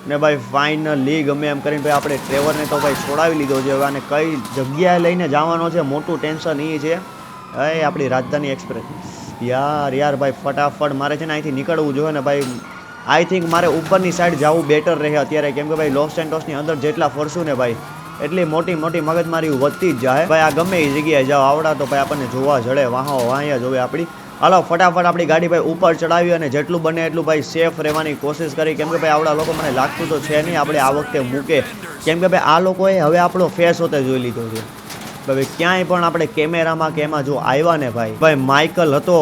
S1: ને ભાઈ ફાઇનલી ગમે એમ કરીને ભાઈ આપણે ટ્રેવરને તો ભાઈ છોડાવી લીધો છે. હવે આને કઈ જગ્યાએ લઈને જવાનો છે મોટું ટેન્શન એ છે. એ આપણી રાજધાની એક્સપ્રેસ યાર ભાઈ ફટાફટ મારે છે ને અહીંથી નીકળવું જોઈએ ને ભાઈ. આઈ થિંક મારે ઉપરની સાઈડ જવું બેટર રહે અત્યારે, કેમ કે ભાઈ લોસ એન્ટોસની અંદર જેટલા ફરશું ને ભાઈ એટલી મોટી મગજમારી વધતી જ જાય ભાઈ. આ ગમે એ જગ્યાએ જાઓ આવડા તો ભાઈ આપણને જોવા જડે, વાહ્યા જોવે આપણી. હાલો ફટાફટ આપણી ગાડી ભાઈ ઉપર ચડાવી અને જેટલું બને એટલું ભાઈ સેફ રહેવાની કોશિશ કરી, કેમ કે ભાઈ આવડા લોકો મને લાગતું તો છે નહીં આપણે આ વખતે મૂકે, કેમ કે ભાઈ આ લોકોએ હવે આપણો ફેસ હોતે જોઈ લીધો છે ભાઈ. ક્યાંય પણ આપણે કેમેરામાં કે એમાં જો આવ્યા ને ભાઈ માઇકલ હતો,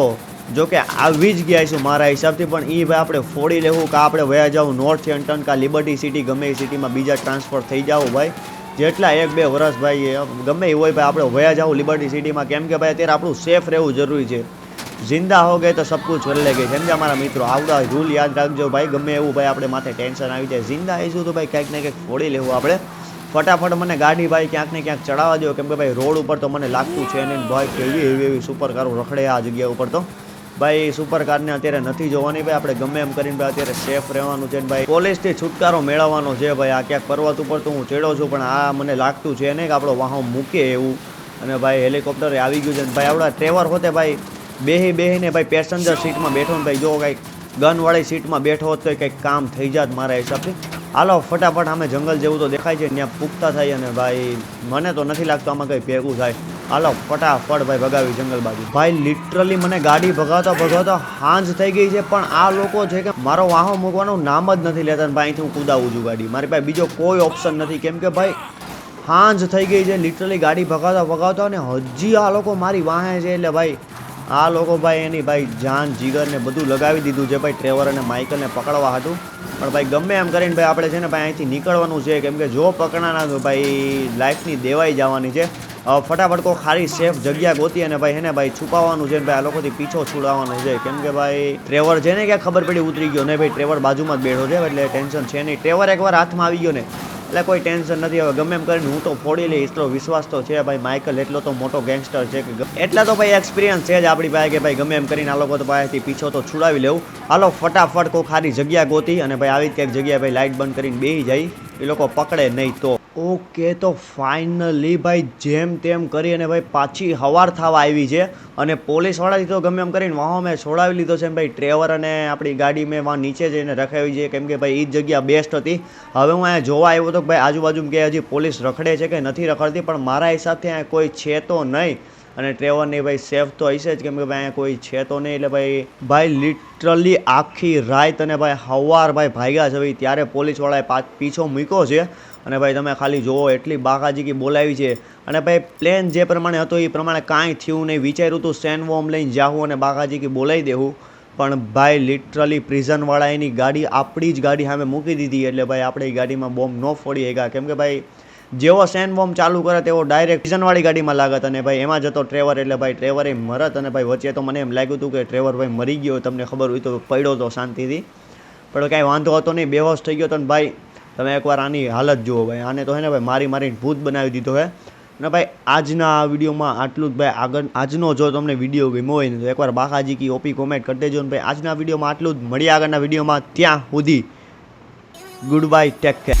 S1: જો કે આવી જ ગયા છું મારા હિસાબથી, પણ એ ભાઈ આપણે ફોડી લેવું કે આપણે વયા જાઉં નોર્થેમ્પ્ટન કા લિબર્ટી સિટી, ગમે એ સિટીમાં બીજા ટ્રાન્સફર થઈ જાવ ભાઈ. જેટલા 1-2 વર્ષ ભાઈ ગમે એ હોય ભાઈ આપણે વયા જાઉં લિબર્ટી સિટીમાં, કેમ કે ભાઈ અત્યારે આપણું સેફ રહેવું જરૂરી છે. જિંદા હો ગए તો સબ કુછ कर लेंगे, સમજ્યા મારા મિત્રો. આવડા રૂલ યાદ રાખજો ભાઈ. ગમે એવું ભાઈ આપણે માથે ટેન્શન આવી જાય, જિંદા આવીશું તો ભાઈ કંઈક ને કંઈક ફોડી લેવું આપણે. ફટાફટ મને ગાડી ભાઈ ક્યાંક ને ક્યાંક ચડાવવા દો, કેમ કે ભાઈ રોડ ઉપર તો મને લાગતું છે ને ભાઈ કેવી એવી સુપર કારો રખડે આ જગ્યા ઉપર. તો ભાઈ સુપર કારને અત્યારે નથી જોવાની ભાઈ, આપણે ગમે એમ કરીને ભાઈ અત્યારે સેફ રહેવાનું છે ભાઈ. પોલીસથી છુટકારો મેળવવાનો છે ભાઈ. આ ક્યાંક પર્વત ઉપર તો હું ચડ્યો છું, પણ આ મને લાગતું છે ને કે આપણો વાહન મૂકે એવું. અને ભાઈ હેલિકોપ્ટર આવી ગયું છે ને ભાઈ આપણા ટ્રેવર હોતે ભાઈ બેહીને ભાઈ પેસેન્જર સીટમાં બેઠો ને ભાઈ જો કંઈક ગનવાળી સીટમાં બેઠો હોત તો કંઈક કામ થઈ જાત મારા હિસાબથી. હાલો ફટાફટ આમે જંગલ જેવું તો દેખાય છે, ત્યાં પૂગતા થાય. અને ભાઈ મને તો નથી લાગતું આમાં કંઈ ભેગું થાય. હાલો ફટાફટ ભાઈ ભગાવી જંગલ બાજુ. ભાઈ લિટરલી મને ગાડી ભગાવતા હાંજ થઈ ગઈ છે, પણ આ લોકો છે કે મારો વાહો મૂકવાનું નામ જ નથી લેતા ને ભાઈ અહીંથી હું કુદાવું છું ગાડી. મારી પાસે બીજો કોઈ ઓપ્શન નથી, કેમ કે ભાઈ હાંજ થઈ ગઈ છે લિટરલી ગાડી ભગાવતા અને હજી આ લોકો મારી વાહે છે. એટલે ભાઈ આ લોકો ભાઈ એની ભાઈ જાન જીગર ને બધું લગાવી દીધું છે ભાઈ ટ્રેવર અને માઇકલને પકડવા હતું. પણ ભાઈ ગમે એમ કરીને ભાઈ આપણે છે ને ભાઈ અહીંથી નીકળવાનું છે, કેમ કે જો પકડાના તો ભાઈ લાઈફની દેવાઈ જવાની છે. ફટાફટ કોઈ સારી સેફ જગ્યા ગોતી અને ભાઈ એને ભાઈ છુપાવવાનું છે, ભાઈ આ લોકોથી પીછો છોડાવવાનો છે, કેમ કે ભાઈ ટ્રેવર છે ને ક્યાં ખબર પડી ઉતરી ગયો ને ભાઈ ટ્રેવર બાજુમાં જ બેઠો છે એટલે ટેન્શન છે નહીં. ટ્રેવર એકવાર હાથમાં આવી ગયો ને એટલે કોઈ ટેન્શન નથી. હવે ગમે એમ કરીને હું તો ફોડી લઈશ, એટલો વિશ્વાસ તો છે ભાઈ. માઇકલ એટલો તો મોટો ગેંગસ્ટર છે કે એટલા તો ભાઈ એક્સપિરિયન્સ છે જ આપણી પાસે કે ભાઈ ગમે એમ કરીને આ લોકો તો પાસેથી પીછો તો છોડાવી લેવું. હાલો ફટાફટ કોઈ ખાલી જગ્યા ગોતી અને ભાઈ આવી ક્યાંક જગ્યાએ ભાઈ લાઇટ બંધ કરીને બેસી જાય, એ લોકો પકડે નહીં તો. ઓકે તો ફાઇનલી ભાઈ જેમ તેમ કરી અને ભાઈ પાછી હવાર થવા આવી છે. અને પોલીસવાળાથી તો ગમે એમ કરીને વાહો મેં છોડાવી લીધો છે ભાઈ. ટ્રેવર અને આપણી ગાડી મેં વાં નીચે જઈને રખાવી છે, કેમ કે ભાઈ એ જ જગ્યા બેસ્ટ હતી. હવે હું અહીંયા જોવા આવ્યો તો ભાઈ આજુબાજુ કે હજી પોલીસ રખડે છે કે નથી રખડતી, પણ મારા હિસાબથી અહીંયા કોઈ છે તો નહીં. અને ટ્રેવરની ભાઈ સેફ તો હશે જ, કેમ કે ભાઈ અહીંયા કોઈ છે તો નહીં. એટલે ભાઈ લિટરલી આખી રાત અને ભાઈ હવાર ભાઈ ભાગ્યા છે ભાઈ, ત્યારે પોલીસવાળાએ પીછો મૂક્યો છે. અને ભાઈ તમે ખાલી જુઓ એટલી બાકાજીકી બોલાવી છે. અને ભાઈ પ્લેન જે પ્રમાણે હતો એ પ્રમાણે કાંઈ થયું નહીં. વિચાર્યું હતું સેન્ડવોમ લઈને જાવું અને બાકાજીકી બોલાવી દેવું, પણ ભાઈ લિટરલી પ્રિઝનવાળા એની ગાડી આપણી જ ગાડી સામે મૂકી દીધી. એટલે ભાઈ આપણે એ ગાડીમાં બોમ્બ ન ફોડી શક્યા, કેમ કે ભાઈ જેવો સેન્ડવોમ ચાલુ કરે તેવો ડાયરેક્ટ પ્રિઝનવાળી ગાડીમાં લાગત. અને ભાઈ એમાં જતો ટ્રેવર, એટલે ભાઈ ટ્રેવરે મરત. અને ભાઈ વચ્ચે તો મને એમ લાગ્યું હતું કે ટ્રેવર ભાઈ મરી ગયો, તમને ખબર હોય તો પડ્યો તો શાંતિથી, પણ કાંઈ વાંધો હતો નહીં, બેહોશ થઈ ગયો હતો. ને ભાઈ તમે એકવાર આની હાલત જુઓ ભાઈ, આને તો હે ને ભાઈ મારીને ભૂત બનાવી દીધો હે. અને ભાઈ આજના આ વિડીયોમાં આટલું જ ભાઈ. આગળ આજનો જો તમને વિડીયો ગમ્યો હોય ને તો એકવાર બાકાજીકી ઓપી કોમેન્ટ કરી દેજો. ને ભાઈ આજના વિડીયોમાં આટલું જ. મળીએ આગળના વિડીયોમાં, ત્યાં સુધી ગુડ બાય, ટેક કેર.